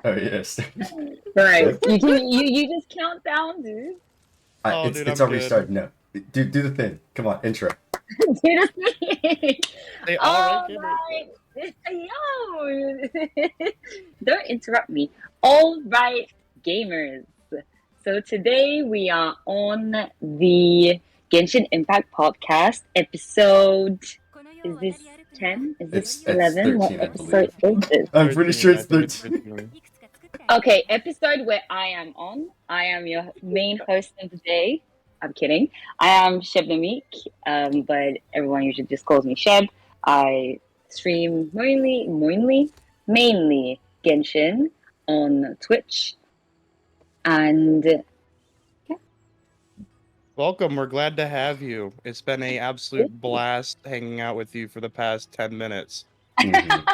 Oh yes. Right. You just count down, dude. Oh, dude, It's I'm already good. started. No, do the thing. Come on, intro. Do the thing. Hey, all right, All gamer. right. Yo. Don't interrupt me. All right, gamers. So today we are on the Genshin Impact podcast episode. Is this 10? Is this It's 11? What 13, I episode believe. is this? I'm pretty sure 13. it's I think it's 13. 13. Okay, episode where I am on. I am your main host of the day. I'm kidding. I am Shebnemique, but everyone usually just calls me Sheb. I stream mainly Genshin on Twitch, and yeah. Welcome. We're glad to have you. It's been a absolute blast hanging out with you for the past 10 minutes. Mhm.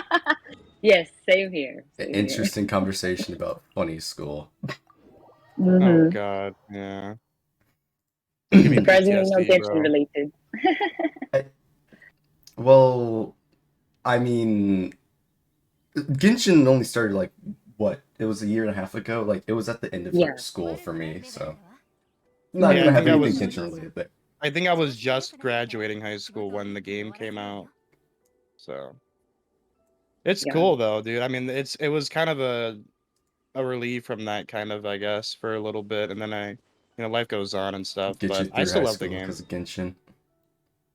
Yes, same here. Same here. Interesting conversation about funny school. Oh Mm-hmm. God, yeah. Don't give me Surprisingly, no PTSD, Genshin bro. related. I, well, I mean, Genshin only started like what? It was a year and a half ago. Like it was at the end of like Yeah. school for me, so not Yeah, I gonna Mm-hmm. have think I anything was. Genshin related there. I think I was just graduating high school when the game came out. So it's Yeah. cool though, dude. I mean, it was kind of a relief from that kind of, I guess, for a little bit, and then life goes on and stuff. Get you But I through still high love the school game. because of Genshin.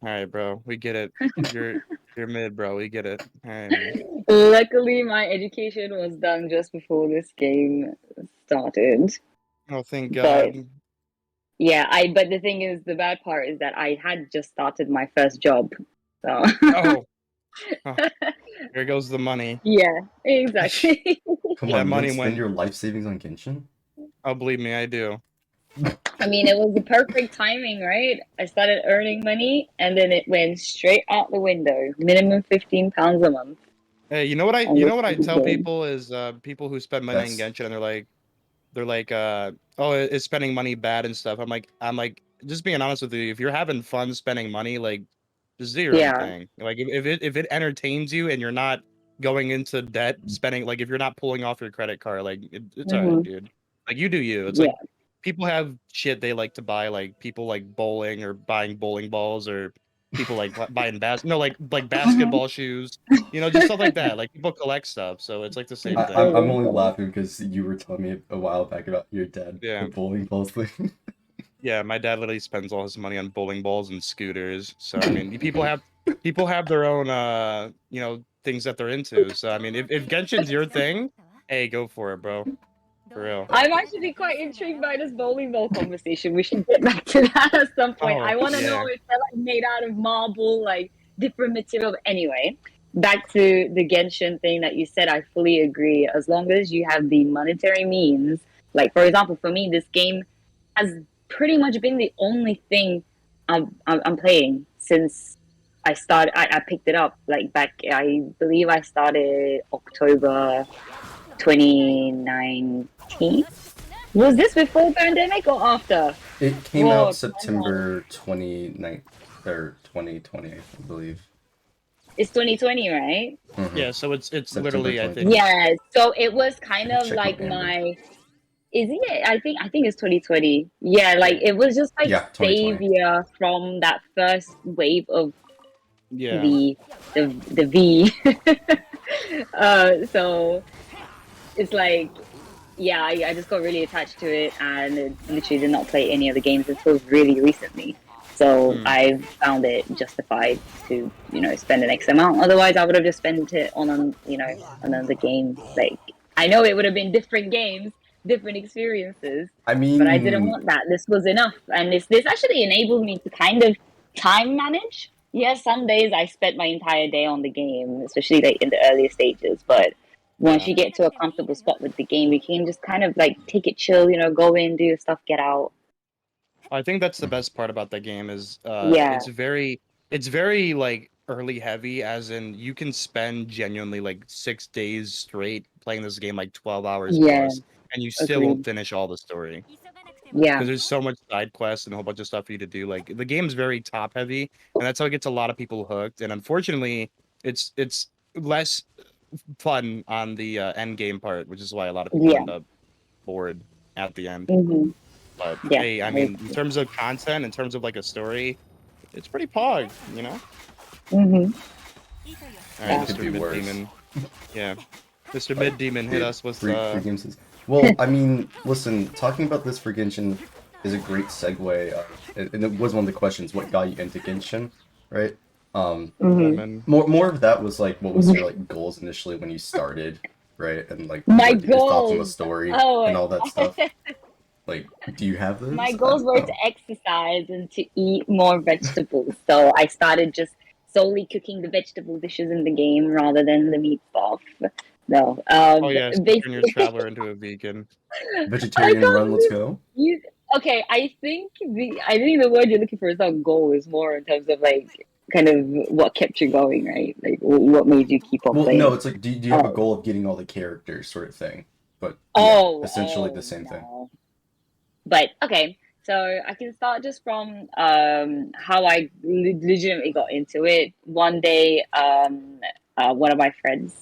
All right, bro. We get it. You're you're mid, bro. We get it. All right, man. Luckily, my education was done just before this game started. Oh, thank But God. yeah, but the thing is, the bad part is that I had just started my first job. So Oh, oh, here goes the money. yeah, exactly. Come That on, you don't money spend went. your life savings on Genshin? Oh, believe me, I do. I mean, it was the perfect timing, right? I started earning money and then it went straight out the window. Minimum £15 a month Hey, you know what I on you know this what I tell game. people is people who spend money on That's Genshin and they're like oh, is spending money bad and stuff. I'm like just being honest with you, if you're having fun spending money, like just do your own Yeah. thing. Like if it entertains you and you're not going into debt spending, like if you're not pulling off your credit card, like it's all right, Hmm. dude. Like you do you. It's Yeah. like people have shit they like to buy, like people like bowling or buying bowling balls, or people like buying no, like Mhm. basketball shoes, just stuff like that. Like people collect stuff, so it's like the same thing. I'm True, only true. laughing because you were telling me a while back about your dad, the Yeah. bowling balls thing. Yeah, my dad literally spends all his money on bowling balls and scooters. So I mean, people have their own things that they're into. So I mean, if Genshin's your thing, hey, go for it, bro. For real. I'm actually quite intrigued by this bowling ball conversation. We should get back to that at some point. Oh I want to know yeah. if they're like made out of marble, like different material. Anyway, back to the Genshin thing that you said. I fully agree. As long as you have the monetary means, like for example, for me, this game has pretty much been the only thing I'm playing since I started. I picked it up like back. I believe I started October 2019. Was this before pandemic or after? It came Whoa, out timeline. September 29th or 2020, I believe. It's 2020, right? Mm-hmm. Yeah, so it's September literally, I think. 2020. Yeah. So it was kind of Check my like Amber. my. Is it? I think it's 2020. Yeah, like Yeah. it was just like Yeah, 2020. savior from that first wave of Yeah. the the V. So it's like yeah, I just got really attached to it and it literally did not play any of the games until really recently. So Hmm. I found it justified to, spend an X amount. Otherwise, I would have just spent it on, another game. Like, I know it would have been different games, different experiences, I but I didn't mean, want that. This was enough. And this actually enabled me to kind of time manage. Yes, some days I spent my entire day on the game, especially like in the earlier stages, but once Yeah. you get to a comfortable spot with the game, you can just kind of like take it chill, go in, do your stuff, get out. I think that's the best part about the game is Yeah, it's very like early heavy, as in you can spend genuinely like 6 days straight playing this game, like 12 hours yeah, plus, and you still won't agreed. finish all the story Yeah, because there's so much side quests and a whole bunch of stuff for you to do. Like the game's very top heavy, and that's how it gets a lot of people hooked. And unfortunately, it's less. fun on the end game part, which is why a lot of people Yeah. end up bored at the end. Mm-hmm. But Yeah. hey, I mean, in terms of content, in terms of like a story, it's pretty pog, you know. Mm-hmm. All right, It could Mr. be Mid worse. Demon. Yeah, Mr. Mid Demon, hit Dude, us with free games is... Well, I mean, listen, talking about this for Genshin is a great segue, and it was one of the questions, what got you into Genshin, right? Mm-hmm. Lemon. More of that was like, what was Mm-hmm. your like goals initially when you started, right? And like, My what your thoughts on the goals. story Oh, and all that stuff. Like, do you have my those? I goals don't were to know. exercise and to eat more vegetables. So I started just solely cooking the vegetable dishes in the game rather than the meat stuff. No, Oh yes, turn your basically, traveler into a vegan. I Vegetarian can't run, let's believe go. you. Okay, I think the word you're looking for is not goal. Is more in terms of like kind of what kept you going, right? Like what made you keep on Well, no, playing. it's like, do you have a Oh, goal of getting all the characters sort of thing? But yeah, essentially the oh same thing. no. But okay, so I can start just from how I legitimately got into it. One day, one of my friends,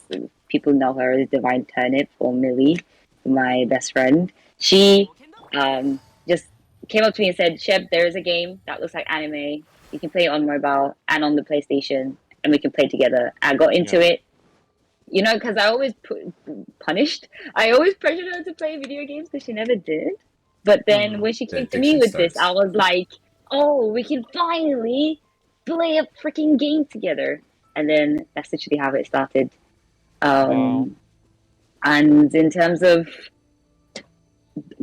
people know her as Divine Turnip or Millie, my best friend. She just came up to me and said, "Sheb, there is a game that looks like anime. You can play it on mobile and on the PlayStation, and we can play together." I got into Yeah. it. You know, because I always punished. I always pressured her to play video games because she never did. But then when she The came to me addiction with this, I starts. was like, "Oh, we can finally play a freaking game together!" And then that's literally how it started. Wow. Um, and in terms of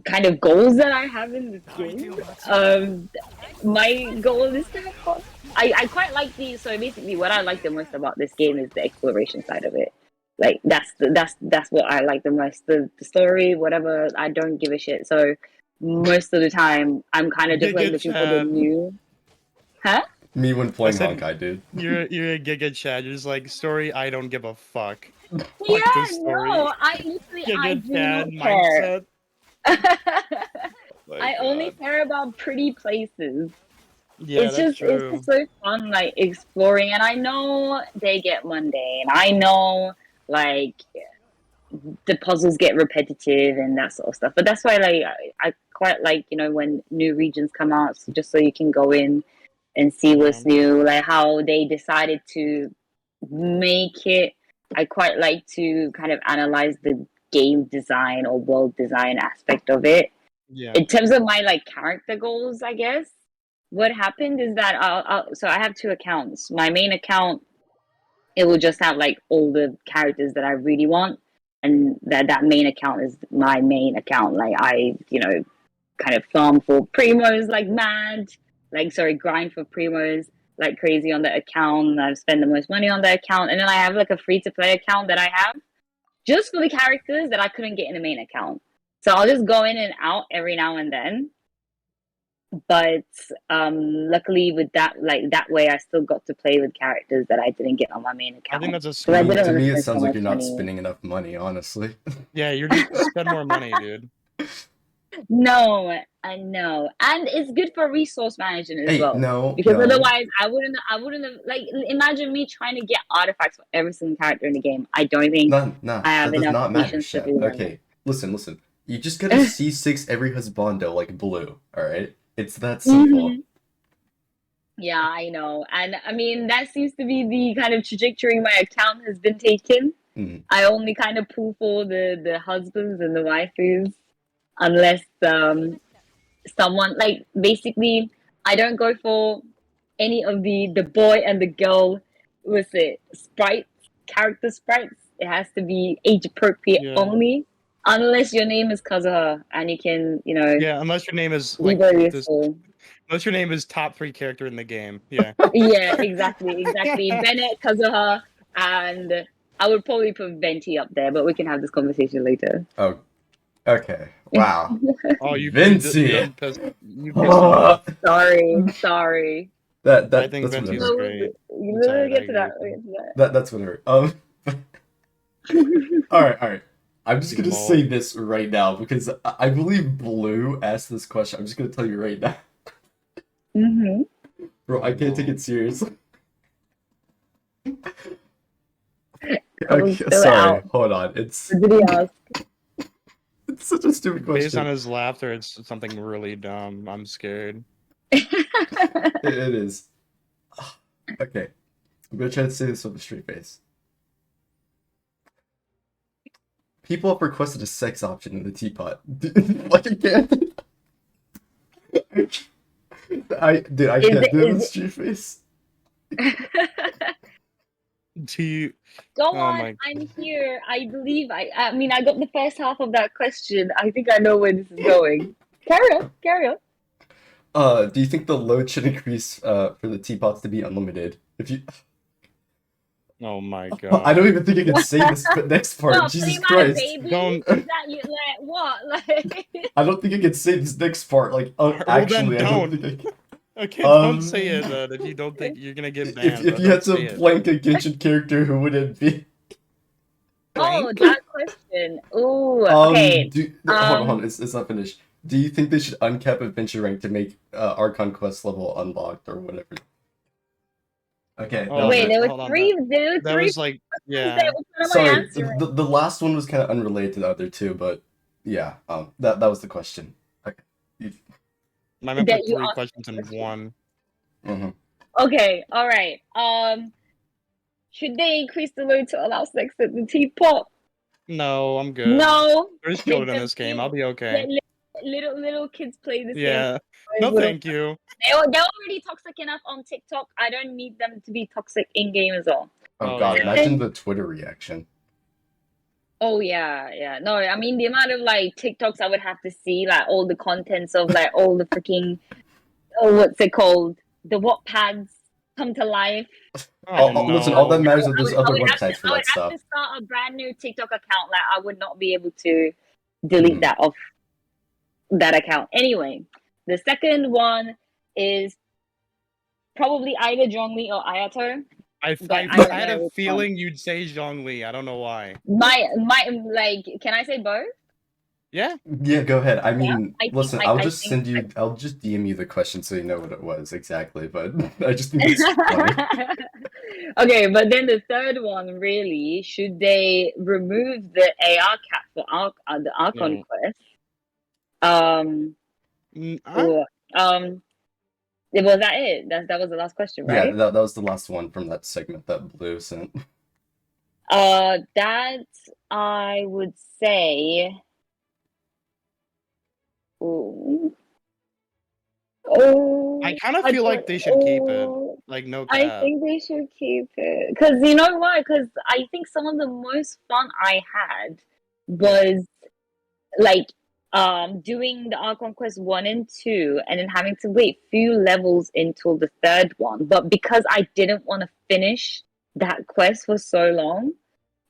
kind of goals that I have in this game, um, my goal is to have fun. I quite like the so basically what I like the most about this game is the exploration side of it. Like that's what I like the most. The story, whatever, I don't give a shit. So most of the time I'm kind of just like Giga looking for the Chad. new huh? Me when I playing said Honkai, dude. you're a Giga Chad. You're just like story. I don't give a fuck. Fuck Yeah, the story. no, I literally I Giga do Chad not care. mindset. My I only God. care about pretty places. Yeah, that's It's just true. so fun like exploring, and I know they get mundane. I know like the puzzles get repetitive and that sort of stuff, but that's why like I quite like, you know, when new regions come out, so just so you can go in and see Yeah. what's new, like how they decided to make it. I quite like to kind of analyze the game design or world design aspect of it. Yeah. In terms of my like character goals, I guess what happened is that so I have two accounts. My main account, it will just have like all the characters that I really want, and that main account is my main account. Like I, you know, kind of farm for primos like mad, like sorry, grind for primos like crazy on the account. I've spent the most money on the account, and then I have like a free to play account that I have just for the characters that I couldn't get in the main account. So I'll just go in and out every now and then, but luckily with that, like that way I still got to play with characters that I didn't get on my main I think account that's a because I smart didn't To want to me, move. it spend so sounds like much you're not money. spending enough money, honestly. Yeah, you're just spend more money, dude. No, I know, and it's good for resource management as Hey, well, no, because no. otherwise I wouldn't have like imagine me trying to get artifacts for every single character in the game. I don't think Nah, I have that does enough not matter, patience to Shep. do Okay, listen. You just gotta that. C6 every husbando like blue, alright? It's that simple. Hmm. Yeah, I know, and I mean that seems to be the kind of trajectory my account has been taken. Mm. I only kind of pull for the husbands and the waifus, unless someone like basically I don't go for any of the boy and the girl with it sprites, character sprites. It has to be age appropriate Yeah. only, unless your name is Kazuha and you can, you know, Yeah, unless your name is be like very this, useful. unless your name is top 3 character in the game. Yeah. Yeah, exactly. Bennett, Kazuha, and I would probably put Venti up there, but we can have this conversation later. Oh, okay. Wow. Oh, you Vinci! done pissed him off. Sorry. I think That's Venti's whatever. No, great. It's we'll alright, I get to agree that. with We'll you. get to That's whatever. that. Alright. I'm just You gonna mole. say this right now because I believe Blue asked this question. I'm just gonna tell you right now. Hmm. Bro, I can't take it seriously. I will Okay, spell it sorry, out. hold on. It's What did he ask? it's such a stupid Based on question. his laughter, it's something really dumb. I'm scared. It is. Okay, I'm gonna try to say this with a straight face. People have requested a sex option in the teapot. Like again? I Is can't it, do it with a is straight face. it... Do you? Go Oh on, my. I'm here. I believe I mean I got the first half of that question. I think I know where this is going. Carry on, carry on. Do you think the load should increase for the teapots to be unlimited? If you, Oh my I don't god. even think I can say this next part. What, for the Jesus amount of Christ. babies? Don't. Is that you like what? Like I don't think I can say this next part. Like, Well, then actually, I don't don't. think I can. Okay, don't say it then if you don't think you're gonna get banned, If bro. you had Don't to say it. blank a Genshin character, who would it be? oh, Blank? that question. Ooh, okay. Hold on, Um it's not finished. Do you think they should uncap adventure rank to make Archon quest level unlocked or whatever? Okay, that was wait, Hold it. on. Hold on. there were That three was like, questions there. yeah. Which one am I Sorry, answering? the last one was kind of unrelated to the other two, but yeah, that was the question. Okay. I meant That put you three asked questions the in question. one. Mhm. Okay, all right. Should they increase the load to allow sex at the teapot? No, I'm good. No, There's children in because this game. I'll be okay. little kids play this game. Yeah. No, thank you. They're already toxic enough on TikTok. I don't need them to be toxic in game as well. Oh Oh God, yeah. imagine the Twitter reaction. Oh yeah, yeah. No, I mean the amount of like TikToks I would have to see, like all the contents of like all the freaking what's it called? The Wattpads come to life. Oh Listen, all that no. matters is there's I other would have to websites for I would that have stuff. to start a brand new TikTok account. Like I would not be able to delete Mhm. that off that account. Anyway, the second one is probably either Zhongli or Ayato, but I don't had know a which one. feeling you'd say Zhongli. I don't know why. My like, can I say both? Yeah. Yeah, go ahead. I Yeah, mean, I think listen, I'll I just think. send you. I'll just DM you the question so you know what it was exactly. But I just think it's funny. Okay, but then the third one really, should they remove the AR cap for the Archon Yeah. quest? Um, or, was that it? That was the last question, Yeah, right? that was the last one from that segment that Blue sent. That I would say. Oh, I oh, kind of I feel don't. like they should keep it. Oh, Like no I cap. think they should keep it because you know why? Because I think some of the most fun I had was like doing the Archon Quest 1 and 2 and then having to wait few levels until the third one. But because I didn't want to finish that quest for so long,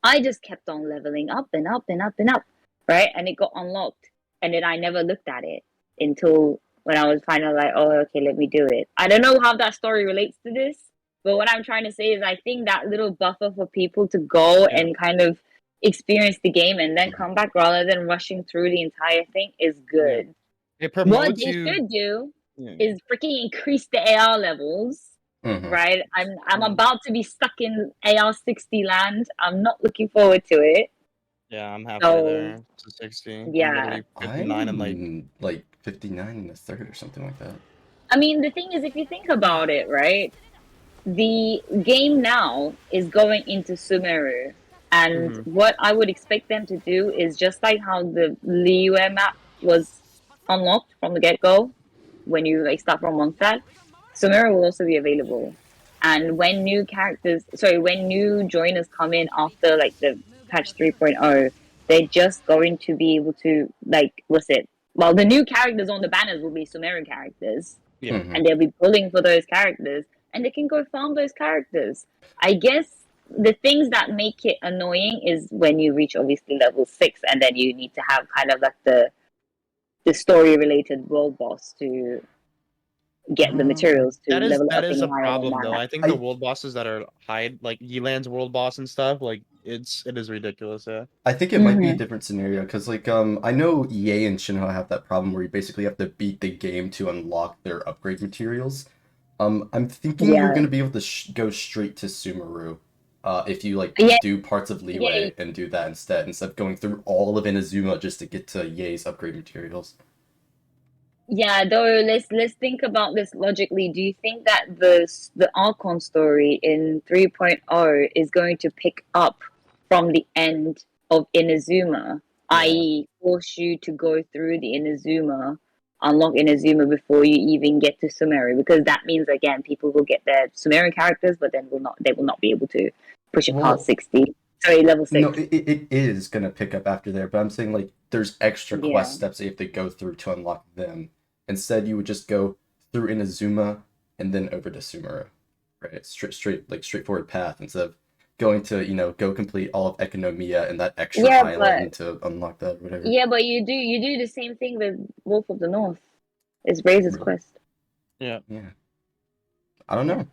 I just kept on leveling up and up and up and up, right? And it got unlocked. And then I never looked at it until when I was finally like, oh, okay, let me do it. I don't know how that story relates to this, but what I'm trying to say is I think that little buffer for people to go Yeah. and kind of experience the game and then come back rather than rushing through the entire thing is Yeah. good. It What promotes they you. should do Yeah. is freaking increase the AR levels. Mhm. Right, I'm about to be stuck in AR 60 land. I'm not looking forward to it. Yeah, I'm halfway So there to 60. I'm yeah, literally 59 and like. I'm like 59 in the third or something like that. I mean the thing is, if you think about it, right, the game now is going into Sumeru, and Mhm. what I would expect them to do is just like how the Liyue map was unlocked from the get go when you like start from Mondstadt, Sumeru will also be available. And when when new joiners come in after like the patch 3.0, they're just going to be able to like what's it? Well, the new characters on the banners will be Sumeru characters, Yeah. Mhm. and they'll be pulling for those characters, and they can go farm those characters. I guess the things that make it annoying is when you reach obviously level 6, and then you need to have kind of like the story related world boss to get the materials to level That up is any a higher than problem though. that. I think the world bosses that are hide like Yelan's world boss and stuff, like it is ridiculous, yeah. I think it might be a Mm-hmm. different scenario because, like, I know EA and Shinho have that problem where you basically have to beat the game to unlock their upgrade materials. I'm thinking you're Yeah. gonna be able to go straight to Sumeru. if you like Yeah, do parts of yeah, Leeway and do that instead of going through all of Inazuma just to get to Ye's upgrade materials. yeah. Though let's think about this logically. Do you think that the Archon story in 3.0 is going to pick up from the end of Inazuma, Yeah. i.e., force you to go through the Inazuma, unlock Inazuma before you even get to Sumeru? Because that means again, people will get their Sumeru characters, but then they will not be able to push it past Well, 60. Sorry, level no, 6. it is gonna pick up after there, but I'm saying like there's extra Yeah. quest steps that you have to go through to unlock them. Instead, you would just go through Inazuma and then over to Sumeru, right? Straightforward path instead of going to go complete all of Economia and that extra Yeah, island to unlock that or whatever. but you do the same thing with Wolf of the North. It's Razor's Really? quest. Yeah. Yeah, I don't Yeah. know.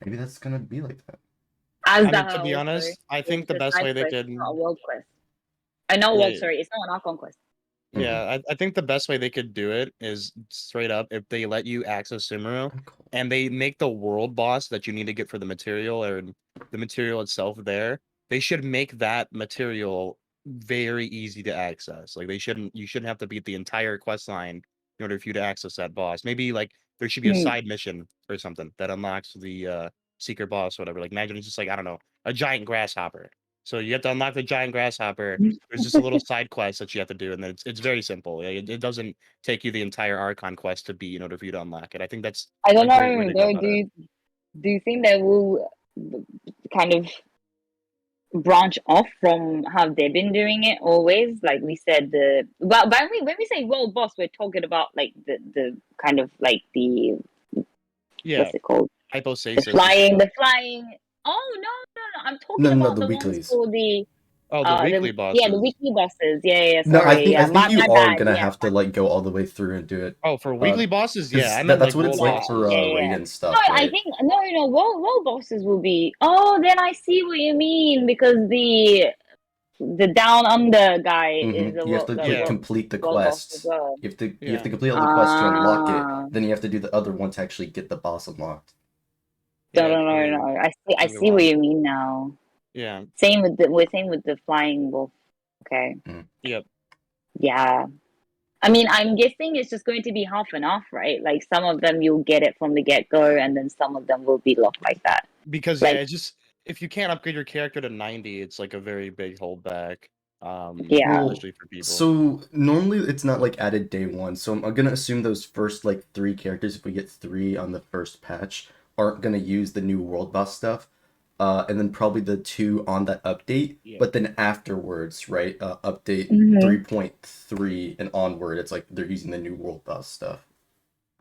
Maybe that's gonna be like that. As I mean, that to be also, honest, I think it's the a best side way they quest, could, not a world quest. Not world, yeah, sorry, it's not an Archon quest. Mhm. yeah, I think the best way they could do it is straight up if they let you access Sumeru Cool. and they make the world boss that you need to get for the material or the material itself there. They should make that material very easy to access. Like you shouldn't have to beat the entire quest line in order for you to access that boss. Maybe like there should be a Hmm. side mission or something that unlocks the secret boss or whatever. Like imagine it's just like I don't know, a giant grasshopper. So you have to unlock the giant grasshopper. There's just a little side quest that you have to do, and then it's very simple. It doesn't take you the entire Archon quest to beat in order for you to unlock it. I think that's I a don't great way know to go though. about it. Do you think they will kind of branch off from how they've been doing it always? Like we said, well, but when we say world boss, we're talking about like the kind of like the Yeah, what's it called? hypostasis and stuff. The flying. Oh no! I'm talking No, about the the ones weeklies. for the Oh, the weekly the bosses. weekly bosses. Yeah. No, I Sorry, think I yeah, think you my are bad. gonna Yeah, have to like go all the way through and do it. Oh, for weekly bosses, yeah. Because I meant that's like what it's world like for bosses. yeah. Raiden No, stuff, I right? think no. World bosses will be. Oh, then I see what you mean because the down under guy is You have to like Yeah, complete the world boss as quests. well. yeah. You have to complete all the quests to unlock it. Ah, Then you have to do the other one to actually get the boss unlocked. Yeah, it's no. I really see what long. you mean now. Yeah. Same with the flying wolf. Okay. Mm. Yep. Yeah. I mean, I'm guessing it's just going to be half and half, right? Like some of them you'll get it from the get go, and then some of them will be locked like that. Because yeah, Like, it's just if you can't upgrade your character to 90, it's like a very big holdback. yeah. Well, Especially for people. so normally it's not like added day one. So I'm gonna assume those first like 3 characters, if we get 3 on the first patch, aren't gonna use the new world boss stuff. And then probably the 2 on that update. Yeah. But then afterwards, right? Update Mhm. 3.3 and onward, it's like they're using the new world boss stuff.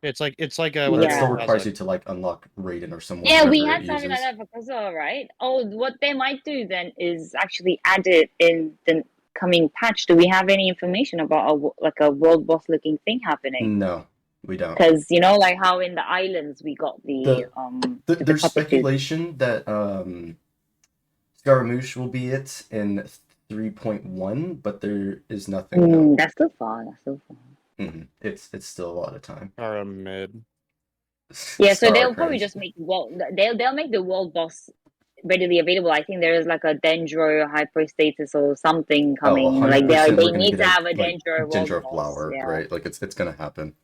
It's like But what that Yeah. still everyone has requires like you to like unlock Raiden or someone Yeah, we whoever it had something like uses. that for Kosovo, right? Oh, what they might do then is actually add it in the coming patch. Do we have any information about a world boss looking thing happening? No, we don't. Because like how in the islands we got the There's puppet dude. speculation that Scaramouche will be it in 3.1, but there is nothing. No. That's still far. It's still a lot of time. are a mid. Yeah, so Star they'll probably Archives. just make they'll make the world boss readily available. I think there is like a Dendro hyperstatus or something Oh, coming. Like 100% they we're gonna need get to a have a like Dendro world ginger boss. flower, Yeah. right? Like it's gonna happen.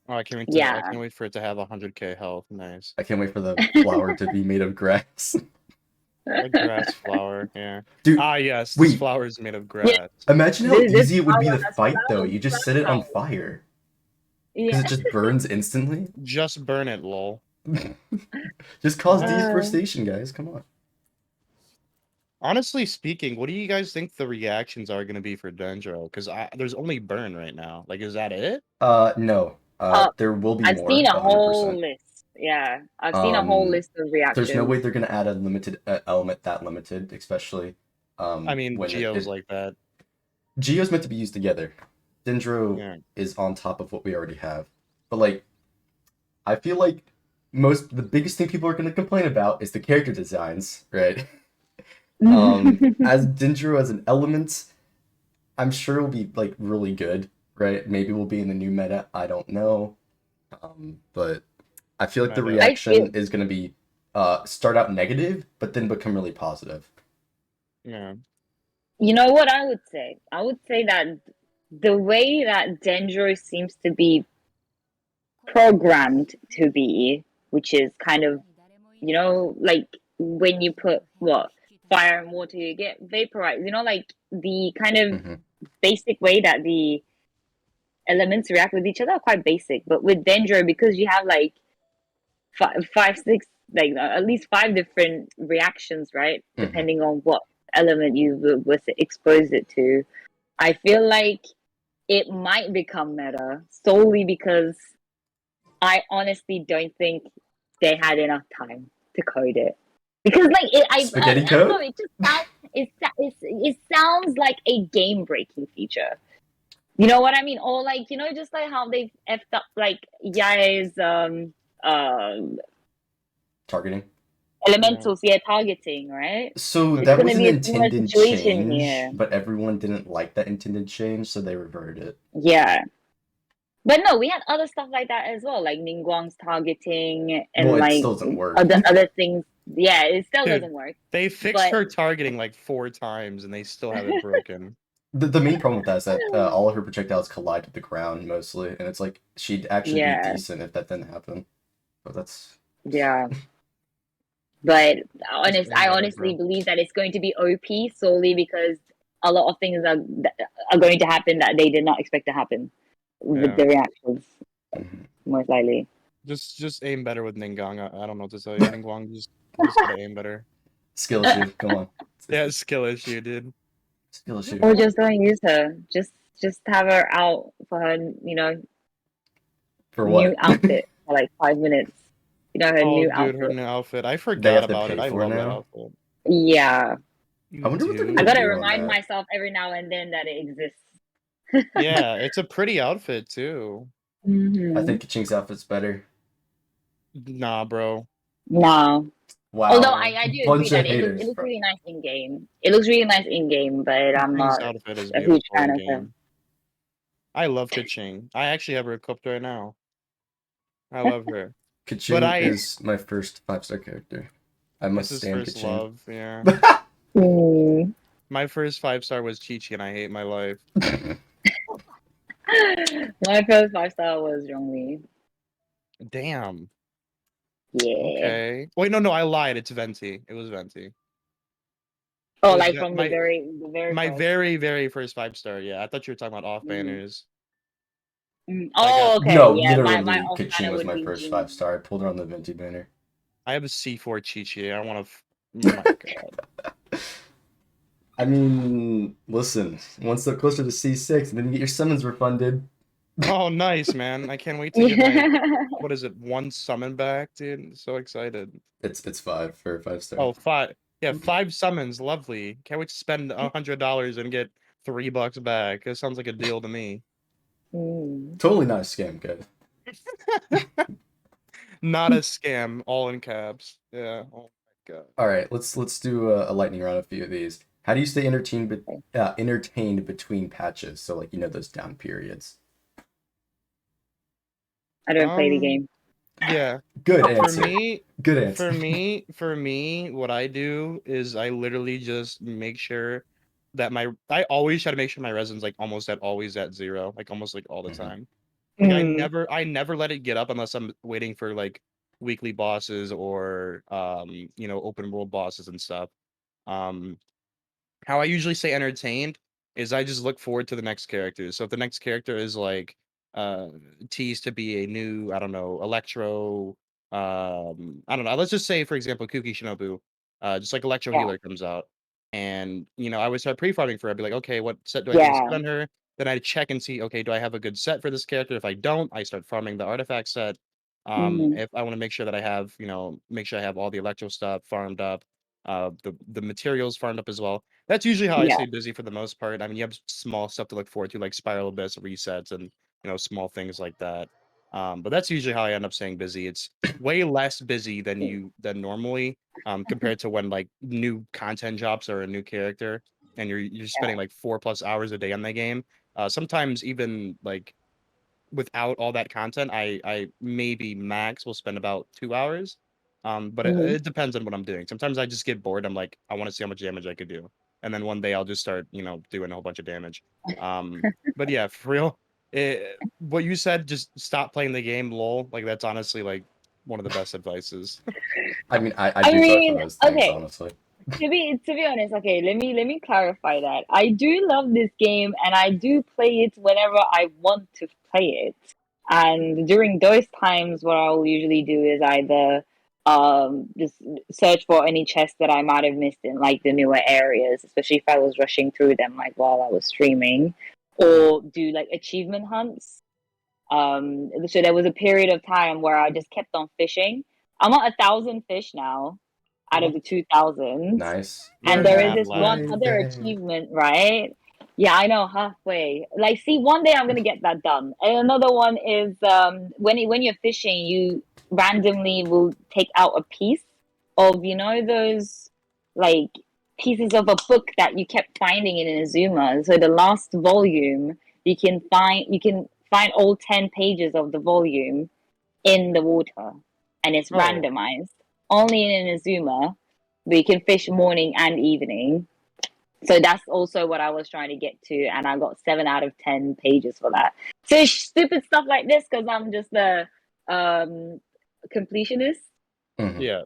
Oh, I can't wait I Yeah. can't wait for it to have 100k health. Nice. I can't wait for the flower to be made of grass. A grass flower, yeah. Dude, Ah, yes, this wait. flower is made of grass. Imagine how This easy it would be to flower has fight though. You just set it on flowers. fire. Because Yeah. it just burns instantly. Just burn it, lol. Just cause Uh. deforestation, guys. Come on. Honestly speaking, what do you guys think the reactions are going to be for Dendro? Because there's only burn right now. Like, is that it? No. There will be I've more, seen a whole 100%. list. Yeah, I've seen a whole list of There's no reactions. way they're gonna add a limited element that limited, especially I mean, when Geo's like that. Geo's meant to be used together. Dendro Yeah. is on top of what we already have. But like I feel like the biggest thing people are gonna complain about is the character designs, right? As Dendro as an element, I'm sure it'll be like really good, right? Maybe we'll be in the new meta, I don't know. But I feel like the Meta. reaction is gonna be start out negative, but then become really positive. Yeah. You know what I would say? I would say that the way that Dendro seems to be programmed to be, which is kind of, like when you put what fire and water, you get vaporized. Like the kind of Hmm. basic way that the elements react with each other are quite basic. But with Dendro, because you have like five, six, like at least five different reactions, right? Hmm. Depending on what element you was exposed it to. I feel like it might become meta solely because I honestly don't think they had enough time to code it. Because like Spaghetti I don't know, code? it just sounds it sounds like a game breaking feature. You know what I mean? Or like just like how they effed up like Yae's Targeting. Yeah. elementals, yeah, targeting, right? So It's that gonna was an be a similar intended situation change, here. but everyone didn't like that intended change, so they reverted it. Yeah. But no, we had other stuff like that as well, like Ningguang's targeting Well, and it like still doesn't work. other things. Yeah, it still Dude, doesn't work. they fixed But her targeting like 4 times and they still have it broken. The main problem with that is that all of her projectiles collide with the ground mostly, and it's like she'd actually be yeah, decent if that didn't happen. But that's yeah. But Just aim I better, honestly bro. believe that it's going to be OP solely because a lot of things are going to happen that they did not expect to happen with Yeah. the reactions, Mhm. most likely. Just aim better with Ningguang. I don't know what to tell you. Ningguang just gotta aim better. Skill issue. Come on, Yeah, skill issue, dude. skill issue. Or just don't use her. Just have her out for her, For new what? outfit for like 5 minutes. Her Oh, new dude, her outfit. new outfit. I They forgot have to about it. pay I for love that now. outfit. Yeah. I You wonder what they're I gonna do. gotta do on remind that. myself every now and then that it exists. Yeah, it's a pretty outfit too. I Hmm. think Kaching's outfit's better. Nah, bro. No. Although Wow, Yeah. I do agree bunch that of it haters, looks bro. really nice in game. It looks really nice in game, but I'm King's not outfit is a huge beautiful fan in of her. game. I love Kaching. I actually have her equipped right now. I love her. But Kaching I is my first 5-star character. I it's must his stand first Kaching. love, yeah. Hmm. My first 5-star was Chi-Chi and I hate my life. My first 5-star was Zhongli. Damn. Yeah. Okay. Wait, no, I lied. It's Venti. It was Venti. It Oh, was like from the very my first. very first 5-star. Yeah, I thought you were talking about off Mm. banners. I got Oh, okay. No, Yeah, my literally, off Kaching banner was would my be first Jin. 5-star. I pulled her on the Venti banner. I have a C4 Chi-Chi. I want to. Oh my god. I mean, listen, one step closer to C6, and then you get your summons refunded. Oh, nice, man. I can't wait to get my. What is it? One summon back, dude. So excited. It's 5 for a 5-star. Oh, five. Yeah, 5 summons. Lovely. Can't wait to spend $100 and get $3 back. That sounds like a deal to me. Mm. Totally not a scam, guys. Not a scam. All in caps. Yeah. Oh my god. All right, let's do a lightning round. A few of these. How do you stay entertained between patches? So like those down periods. I don't play the Um. game. Yeah. Good For answer. me, Good answer. for me, what I do is I literally just make sure that I always try to make sure my resin's like always at 0, like almost like all the Hmm. time. Like Mm. I never let it get up unless I'm waiting for like weekly bosses or open world bosses and stuff. Um how I usually stay entertained is I just look forward to the next character. So if the next character is like uh teased to be a new, I don't know, Electro, I don't know. Let's just say for example Kuki Shinobu, just like Electro Yeah. Healer comes out. And I would start pre-farming for her. I'd be like, okay, what set do I think is Yeah. good on her? Then I'd check and see, okay, do I have a good set for this character? If I don't, I start farming the artifact set. Mm. If I want to make sure that I have, make sure I have all the electro stuff farmed up, the materials farmed up as well. That's usually how I Yeah. stay busy for the most part. I mean, you have small stuff to look forward to, like Spiral Abyss resets and small things like that. But that's usually how I end up staying busy. It's way less busy than normally, compared to when like new content drops or a new character, and you're Yeah. spending like 4+ hours a day on the game. Sometimes even like without all that content, I maybe max will spend about 2 hours. But it, Hmm. it depends on what I'm doing. Sometimes I just get bored. I'm like, I want to see how much damage I could do. and then one day I'll just start, you know, doing a whole bunch of damage. But yeah, for real, what you said, just stop playing the game, lol. Like that's honestly like one of the best advices. I mean, I I do both of mean, those things, okay. honestly. To be honest, okay, let me clarify that. I do love this game and I do play it whenever I want to play it. And during those times, what I'll usually do is either just search for any chests that I might have missed in like the newer areas, especially if I was rushing through them like while I was streaming, or do like achievement hunts. So there was a period of time where I just kept on fishing. I'm at 1,000 fish now out of the 2,000. Nice. And You're there is mad this one lad. other achievement, right? Yeah, I know, halfway. Like, see, one day I'm gonna get that done. And another one is when you're fishing, you randomly will take out a piece of, you know, those like pieces of a book that you kept finding in Inazuma. So the last volume, you can find all 10 pages of the volume in the water, and it's Oh. randomized only in Inazuma, but you can fish morning and evening. So that's also what I was trying to get to, and I got 7 out of 10 pages for that. So stupid stuff like this because I'm just a completionist. Mhm. Yeah.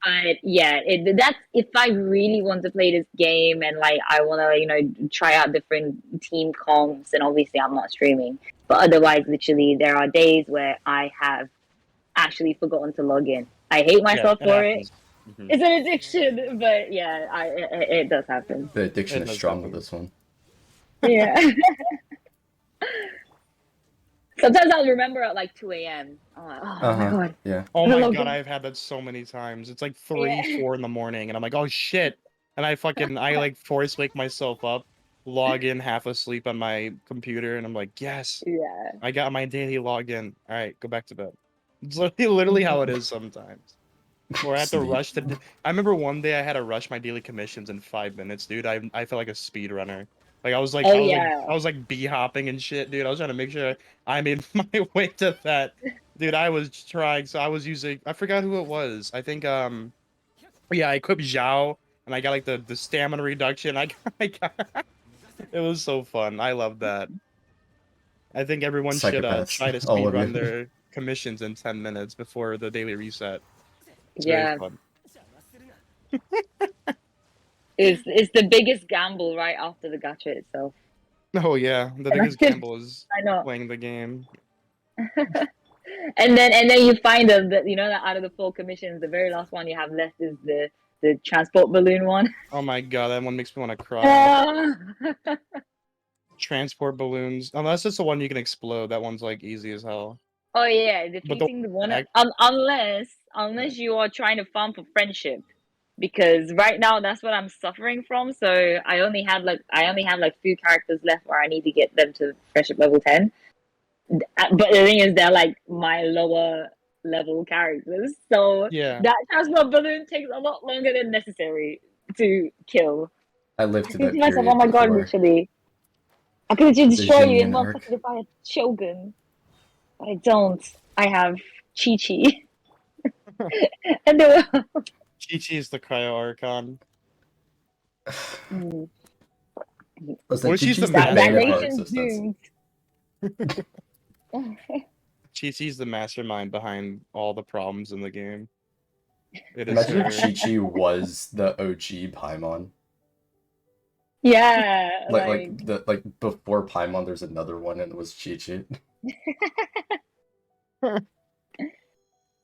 But yeah, that's if I really want to play this game and like I want to, you know, try out different team comps, and obviously I'm not streaming. But otherwise, literally, there are days where I have actually forgotten to log in. I hate Yeah, myself it for it. happens. Mhm. It's an addiction, but yeah, it does happen. The addiction It is does strong with happen. this one. Yeah. Sometimes I'll remember at like 2 a.m. I'm like, oh my god. Yeah. Oh I'm gonna my log god, in. I've had that so many times. It's like 3, Yeah. 4 in the morning, and I'm like, oh shit. And I like force wake myself up, log in half asleep on my computer, and I'm like, yes, Yeah. I got my daily login. All right, go back to bed. It's literally how it is sometimes. Or I have to Sleep. rush to. I remember one day I had to rush my daily commissions in 5 minutes, dude. I felt like a speed runner. Like I was like Oh I was like yeah. I was like bee hopping and shit, dude. I was trying to make sure I made my way to that. Dude, I was trying. So I was using. I forgot who it was. I think yeah, I equipped Zhao and I got like the stamina reduction. I got it was so fun. I love that. I think everyone should Psychopaths. try to All speed of run you. their commissions in 10 minutes before the daily reset. It's very Yeah. fun. It's the biggest gamble right after the gacha itself. Oh yeah, the And biggest gamble is I know. playing the game. And then you find that you know that out of the 4 commissions, the very last one you have left is the transport balloon one. Oh my god, that one makes me want to cry. Ah. Transport balloons. Unless it's the one you can explode, that one's like easy as hell. Oh yeah, But the defeating the one ag- unless you are trying to farm for friendship, because right now that's what I'm suffering from. So I only have like few characters left where I need to get them to friendship level 10. But the thing is, they're like my lower level characters, so yeah, that transport balloon takes a lot longer than necessary to kill. I lived I to think that to myself, oh period my god, before literally, I could just the destroy you in Xingyan one arc. second if I had Shogun, but I don't. I have Chi Chi. And they were Chi-Chi is the Cryo Archon. Listen, What if she's the Chi-Chi's the that bane of our nation's existence. doomed. Chi-Chi's the mastermind behind all the problems in the game. It is Imagine if her. Chi-Chi was the OG Paimon. Yeah, Like before Paimon, there's another one and it was Chi-Chi.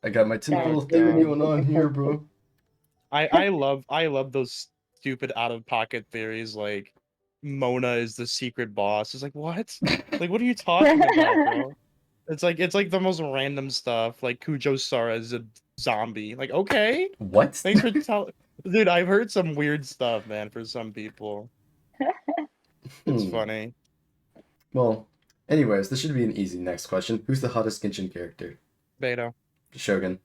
I got my that tinfoil theory really going on here, bro. I love those stupid out of pocket theories like Mona is the secret boss. It's like what? Like what are you talking about, bro? It's like the most random stuff. Like Kujo Sara is a zombie. Like okay, What? thanks for telling. Dude, I've heard some weird stuff, man. For some people, it's funny. Well, anyways, this should be an easy next question. Who's the hottest Genshin character? Beto, Shogun.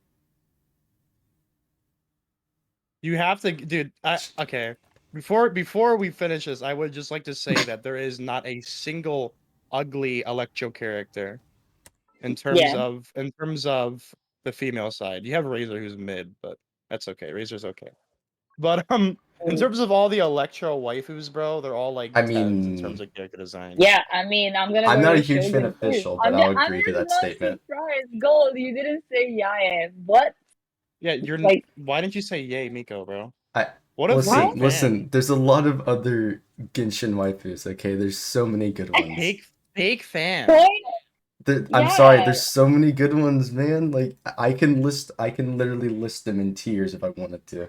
you have to, dude. Okay. Before we finish this, I would just like to say that there is not a single ugly Electro character yeah. in terms of the female side. You have Razor who's mid, but that's okay. Razor's okay. But In terms of all the Electro waifus, bro, they're all like I 10s in mean, terms of character design. Yeah, I mean, I'm gonna I'm go not a with huge fan Shogun of too. Fischl, but I'll agree to I'm that not statement. surprised. Gold, you didn't say Yae. What? Yeah, you're Like, why didn't you say yay, Miko, bro? I What a fake fan. listen. There's a lot of other Genshin waifus. Okay, there's so many good ones. Fake fan. what? I'm sorry. Yeah. There's so many good ones, man. Like I can literally list them in tiers if I wanted to.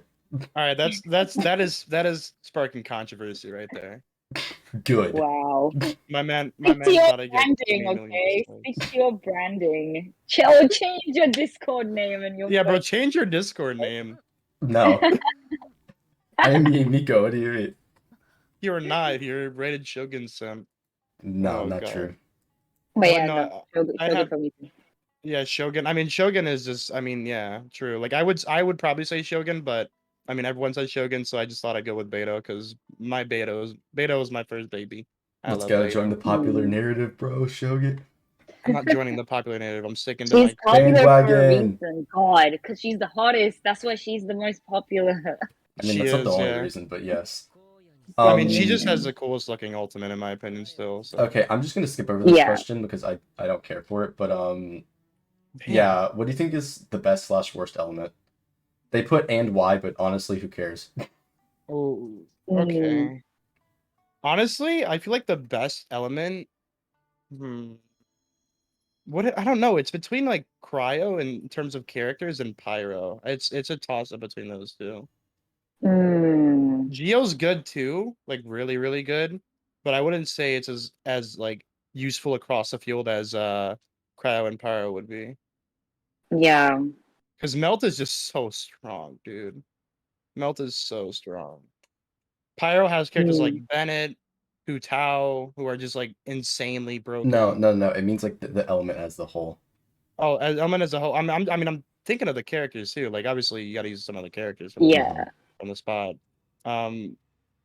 All right, that is sparking controversy right there. Good. Wow. My man's Stick to your about to get branding, 20 million okay? dislikes. Stick to your branding. Change your Discord name and your Yeah, bro, change your Discord name. No. I mean, Miko. What do you mean? You're not. You're rated Shogun simp. No, Oh, not God. true. But Oh, yeah, no, no. Shogun I have for me too. yeah, Shogun. I mean, Shogun is just. I mean, yeah, true. Like I would probably say Shogun, but I mean, everyone says Shogun, so I just thought I'd go with Beto because my Beto was my first baby. I Let's love go. Join Beto. the popular Mm. narrative, bro. Shogun. I'm not joining the popular narrative. I'm sticking to She's my. popular for a Bandwagon. reason. God, because she's the hottest. That's why she's the most popular. I mean, She that's not the is, only yeah. reason, but yes. I mean, she Mm. just has the coolest looking ultimate in my opinion, still. So. Okay, I'm just gonna skip over this Yeah. question because I don't care for it. But Damn. yeah. What do you think is the best / worst element? They put and why, but honestly, who cares? Oh, Mm. okay. Honestly, I feel like the best element. What I don't know. It's between like Cryo in terms of characters and Pyro. It's a toss up between those two. Mm. Geo's good too, like really really good, but I wouldn't say it's as like useful across the field as Cryo and Pyro would be. Yeah. Because Melt is just so strong, dude. Melt is so strong. Pyro has characters like Bennett, Hu Tao, who are just like insanely broken. No. It means like the element as the whole. Oh, as element as a whole. I mean, I'm thinking of the characters too. Like, obviously, you got to use some of the characters from Yeah. from the spot.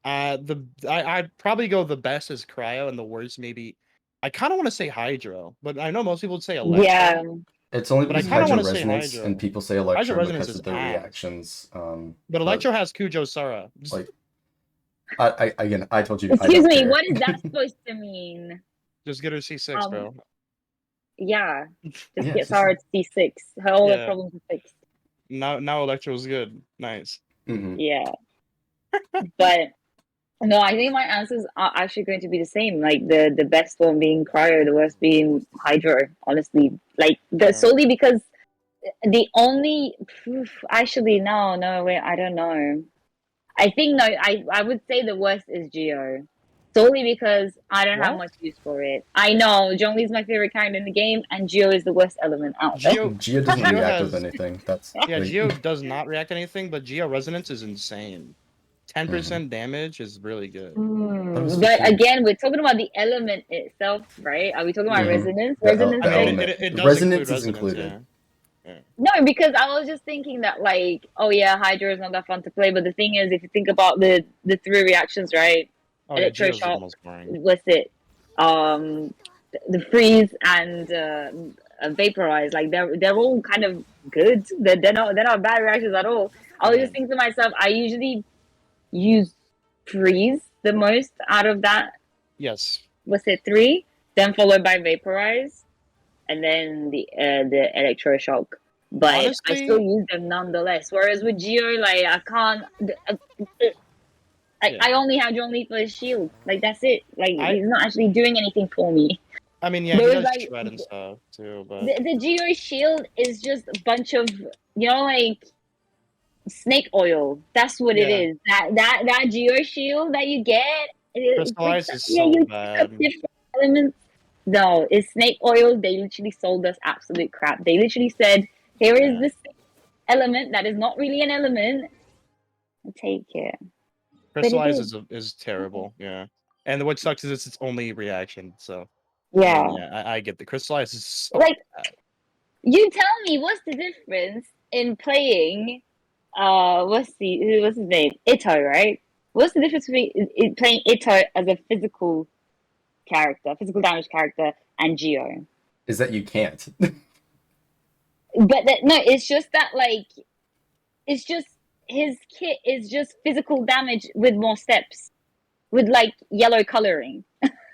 I'd probably go the best is Cryo, and the worst maybe. I kind of want to say Hydro, but I know most people would say Electro. Yeah. It's only But I because kinda Hydro wanna say resonates, Hydro. and people say Hydro Electro Resonance because is of their ass. reactions. But Electro has Kujo Sara. Like, again, I told you. Excuse I don't me, care. what is that supposed to mean? Just get her C6, bro. Yeah. Just Yeah, get Sarah to C6. Her all the Yeah. problems are fixed. Now Electro's good. Nice. Mhm. Yeah. But no, I think my answers are actually going to be the same. Like the best one being Cryo, the worst being Hydro, honestly. Like solely because the only actually no, wait, I don't know. I think no, I would say the worst is Geo. Solely because I don't have What? much use for it. I know Zhongli is my favorite character in the game, and Geo is the worst element out there. Geo doesn't Geo react with has- anything. That's Yeah, like, Geo does not react to anything, but Geo Resonance is insane. 10% damage is really good. was But the key. again, we're talking about the element itself, right? Are we talking about resonance? The Resonance. the I mean, element. it does Resonance include is included. Yeah. No, because I was just thinking that, like, oh yeah, Hydra is not that fun to play. But the thing is, if you think about the three reactions, right? Oh yeah, Geo's the Electroshock, most boring. what's it? The freeze and vaporize. Like they're all kind of good. They're not bad reactions at all. I was just thinking to myself, I usually use freeze the most out of that. Yes. What's it? 3, then followed by vaporize, and then the electroshock. But Honestly, I still use them nonetheless. Whereas with Geo, like I can't. I only have Zhongli for his shield. Like that's it. Like he's not actually doing anything for me. I mean, yeah, he does shred and stuff too, but the Geo shield is just a bunch of like snake oil. That's what it is. That Geo shield that you get. Crystallize is so bad. Different elements. No, it's snake oil. They literally sold us absolute crap. They literally said, "Here is this element that is not really an element. Take it." Crystallize is terrible. Yeah, and what sucks is it's its only reaction. So yeah, I mean, I get the Crystallize is so like bad. you tell me what's the difference in playing what's his name? Ito, right? What's the difference between playing Ito as a physical damage character, and Geo? Is that you can't. But no, it's just that, like, it's just his kit is just physical damage with more steps, with like yellow coloring.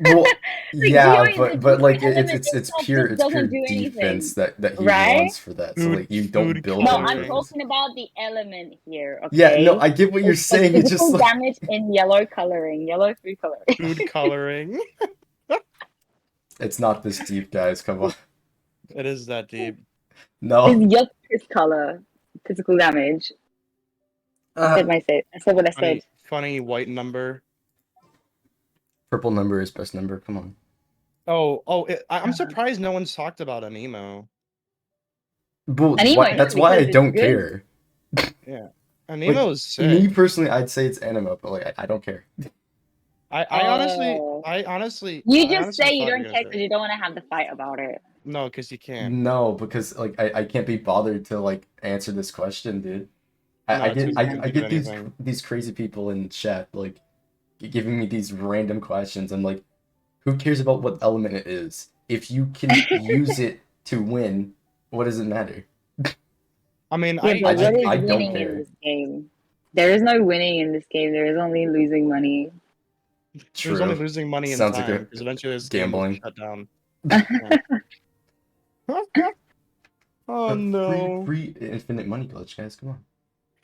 Well, Like the yeah, the but gear like element it's itself pure just it's pure doesn't do defense anything, that he right? wants for that. So like you don't Food build No, him I'm for coloring. this. talking about the element here, Yeah, no, okay? I get what you're It's the saying. It's just physical like damage in yellow coloring, yellow food coloring. Food coloring. it's not this deep, guys. Come on. It is that deep. No. It's yuck piss color, physical damage. I said what I said. Funny white number. Purple number is best number. Come on. I'm surprised no one's talked about an emo. But Anemo, that's yeah, why I because it's don't good. care. Yeah, an Like, emo is me sick. personally, I'd say it's anime, but like I don't care. I Oh. honestly, You I just honestly say you thought don't were gonna care say because you don't want to have the fight about it. no, because you can't. No, because like I can't be bothered to like answer this question, dude. No, I it's get too I, fun I to do get anything. these crazy people in chat like giving me these random questions. I'm like, who cares about what element it is? If you can use it to win, what does it matter? I mean, Yeah, but what is I don't winning in care. this game? There is no winning in this game. There is only losing money. there's only True. losing money in Sounds like time a because eventually this game will gambling. shut down. Free Oh no! free infinite money glitch, guys. Come on.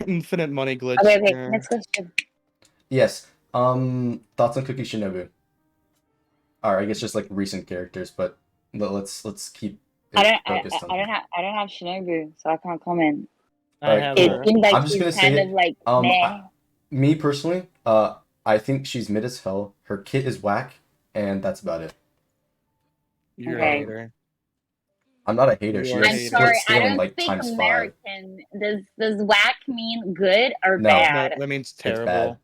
Infinite money glitch. Okay, Yeah. next question. Yes. Thoughts on Cookie Shinobu? Or I guess just like recent characters, but let's keep it focused on him. I don't have Shinobu, so I can't comment. I Alright, have It her. seems like I'm just she's gonna say kind it. of like meh. Me personally, I think she's mid as hell. Her kit is whack, and that's about it. You're Okay. a hater. I'm not a hater. You She are a has I'm hater. split sorry, I scaling don't like speak times 5. American. Does whack mean good or No. No, bad? that means It's bad. terrible.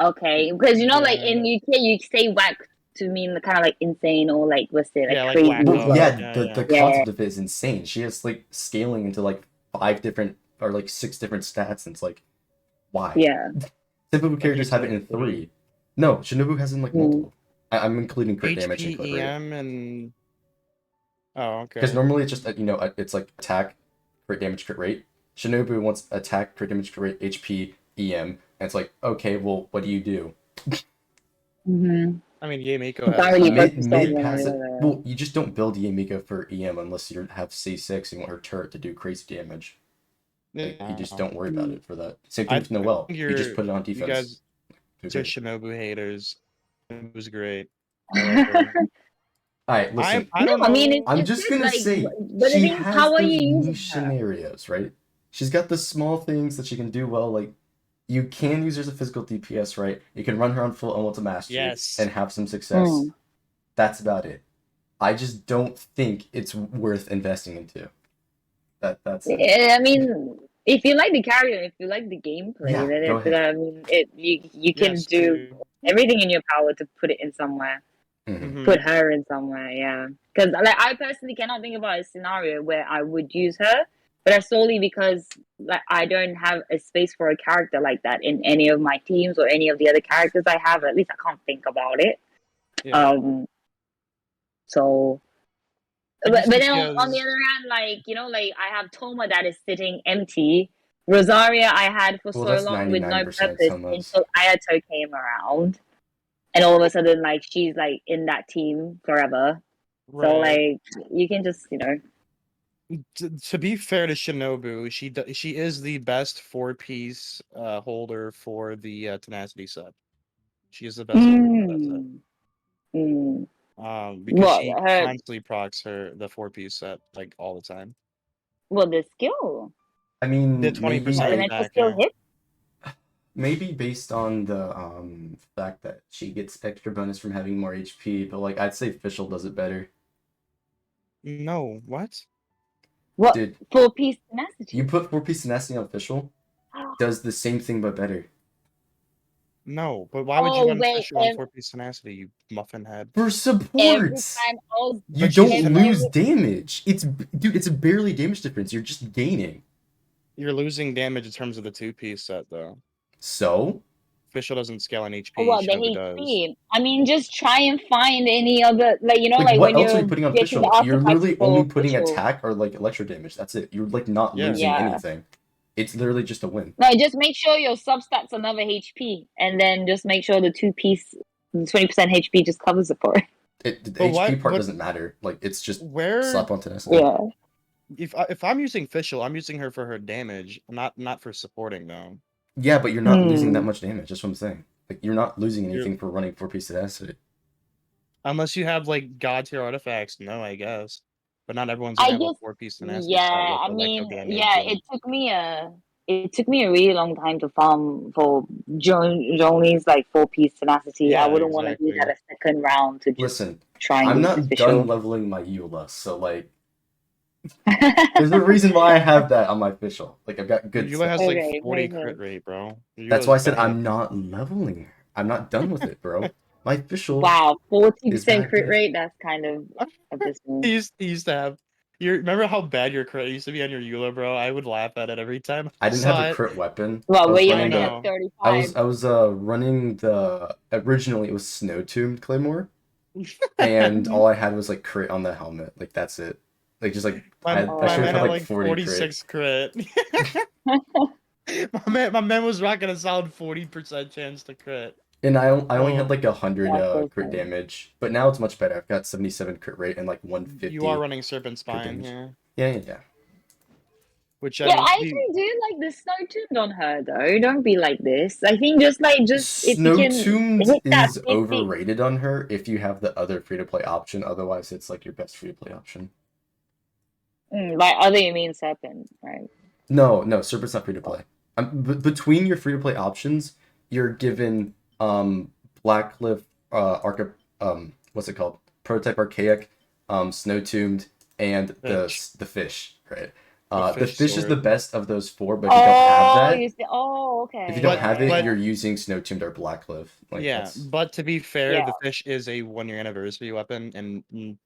Okay, because you know, like Yeah. in UK, you say whack to mean kind of like insane or like what's it, like Yeah, like crazy whacked as Well, up. well. yeah, Yeah, the Yeah. concept of it is insane. She has like scaling into like 5 different or like 6 different stats, and it's like, why? Yeah. Typical characters have it in 3. No, Shinobu has it in like multiple. I'm including crit damage and crit rate. HPEM and oh, okay. Because normally it's just it's like attack, crit damage, crit rate. Shinobu wants attack, crit damage, crit rate, HP, EM, and it's like, okay, well, what do you do? Mm-hmm. I mean, Yeimiko Can't has really that. focus on Mid one has it. or the other. Well, you just don't build Yamiko for EM unless you have C6 and you want her turret to do crazy damage. Like, you just don't worry about it for that. Same thing with Noelle. You just put it on defense. You guys Okay. are Shinobu haters. It was great. I love her. Alright, listen. I don't know. I mean, I'm it's just good, gonna like, say but the she thing is, has how are those you using niche her? scenarios, right? She's got the small things that she can do well. Like, you can use her as a physical DPS, right? You can run her on full Ultimate Mastery Yes. and have some success. Mm. That's about it. I just don't think it's worth investing into. That's it. Yeah, I mean, if you like the character, if you like the gameplay, Yeah, then go it's, ahead. I mean, you can Yes, do too. everything in your power to put it in somewhere. Mhm. Put her in somewhere, yeah. Because like I personally cannot think about a scenario where I would use her, but that's solely because like I don't have a space for a character like that in any of my teams or any of the other characters I have. At least I can't think about it. Yeah. So, I but just then think on the other hand, like you know, like I have Toma that is sitting empty. Rosaria I had for Well, so that's long with no 99% purpose Tomas. until Ayato came around, and all of a sudden like she's like in that team forever. Right. So like you can just to be fair to Shinobu, she is the best 4-piece holder for the tenacity set. She is the best holder for that set. Because What she her? constantly procs the 4-piece set like all the time. Well, the skill. I mean, The 20% maybe Elemental skill hit. maybe based on the fact that she gets extra bonus from having more HP, but like I'd say Fischl does it better. No, what? What? Dude, 4-piece tenacity. you put 4-piece tenacity on Fischl, does the same thing but better. No, but why would you run Fisher on 4-piece tenacity, you muffin head? For supports! You But don't she's lose damage. It's a barely damage difference. You're just gaining. You're losing damage in terms of the 2-piece set, though. So? Fischl doesn't scale on HP. Well, the Shinobu HP. does. I mean, just try and find any other, like you know, like what when else are you're you putting on getting the Fischl? You're archetypes literally for only putting Fischl. attack or like electro damage. That's it. You're like not Yeah. losing Yeah. anything. It's literally just a win. No, just make sure your substat's another HP, and then just make sure the 20% HP just covers it for it. The But HP what- part but- doesn't matter. Like it's just Where slap on tenacity. Yeah. if I'm using Fischl, I'm using her for her damage, not for supporting though. Yeah, but you're not losing that Hmm. much damage. That's what I'm saying. Like you're not losing You're- anything for running 4-piece tenacity. Unless you have like god tier artifacts, no, I guess. But not everyone's I gonna have a guess, 4-piece tenacity yeah. set with I electro mean, damage. yeah. and- It took me a really long time to farm for Joni's like 4-piece tenacity. I Yeah, wouldn't want to do exactly. that a second round to just Listen, try and I'm use not this done official. leveling my Eula, so like there's a reason why I have that on my official. Like I've got good Eula has stuff. like Okay, 40 very crit good. rate, bro. That's Eula's why I said bad. I'm not leveling her. I'm not done with it, bro. My official Wow, 40% that crit good. rate. That's kind of abysmal. He used to have. You remember how bad your crit used to be on your Eula, bro? I would laugh at it every time I didn't saw have a it. crit weapon. Well, I were was you running only know. at 35? I was running the originally it was Snow Tomb Claymore, and all I had was like crit on the helmet. Like that's it. Like just like I should my have man had had like 40 46 crit. my man was rocking a solid 40% chance to crit. and I only Oh. had like 100 That's so crit funny. damage, but now it's much better. I've got 77 crit rate and like 150. You are running Serpent Spine, damage. yeah. Yeah. Which Yeah, I mean, I actually do like the snow tuned on her though. Don't be like this. I think just if you Snow can Tombed hit that is 50. overrated on her if you have the other free to play option. Otherwise, it's like your best free to play option. By other you mean serpent, right? No, Serpent's not free to play. Between your free to play options, you're given Blackcliff, what's it called? Prototype Archaic, Snow Tombed, and the fish, right? The fish fish is the sword. best of those four, but if you don't have that, You see, okay. if you don't have it, But- you're using Snow Tombed or Blackcliff. Like, yeah, that's... but to be fair, Yeah. the fish is a 1-year anniversary weapon, and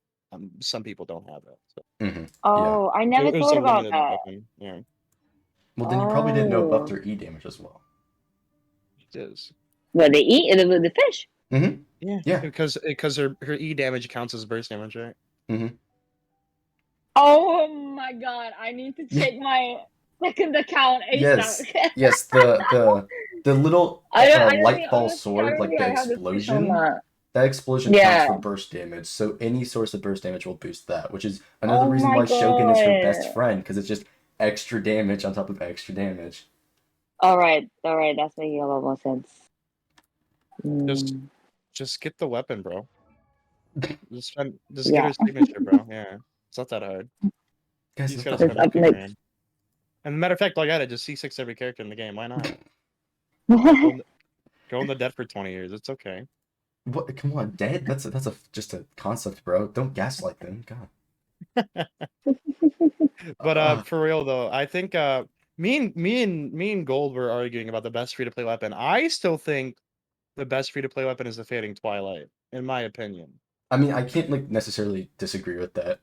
some people don't have it. So. Mhm. Oh, I never It was thought a about limited that. weapon. Yeah, Well, then you probably didn't know Oh. buff their E damage as well. it is. Well, they eat it with the fish. Yeah, Yeah. because her E damage counts as burst damage, right? Oh my god! I need to check my second account ASAP. Yes, the little I don't light think- ball honestly, sword, like the I have the fish on explosion. that. That explosion Yeah. counts for burst damage, so any source of burst damage will boost that, which is another Oh reason my why Shogun is her best God. friend, because it's just extra damage on top of extra damage. All right, that's making a lot more sense. Just get the weapon, bro. Just get Yeah. her signature, bro. Yeah, it's not that hard. Guys, You just what gotta the spend It's a up few next. grand. And matter of fact, I got it. Just C6 every character in the game. Why not? Mm. Go in the dead for 20 years. It's okay. What? Come on, dead? That's just a concept, bro. Don't gaslight them. God. But for real though, I think me and Gold were arguing about the best free to play weapon. I still think the best free to play weapon is the Fading Twilight, in my opinion. I mean, I can't like necessarily disagree with that.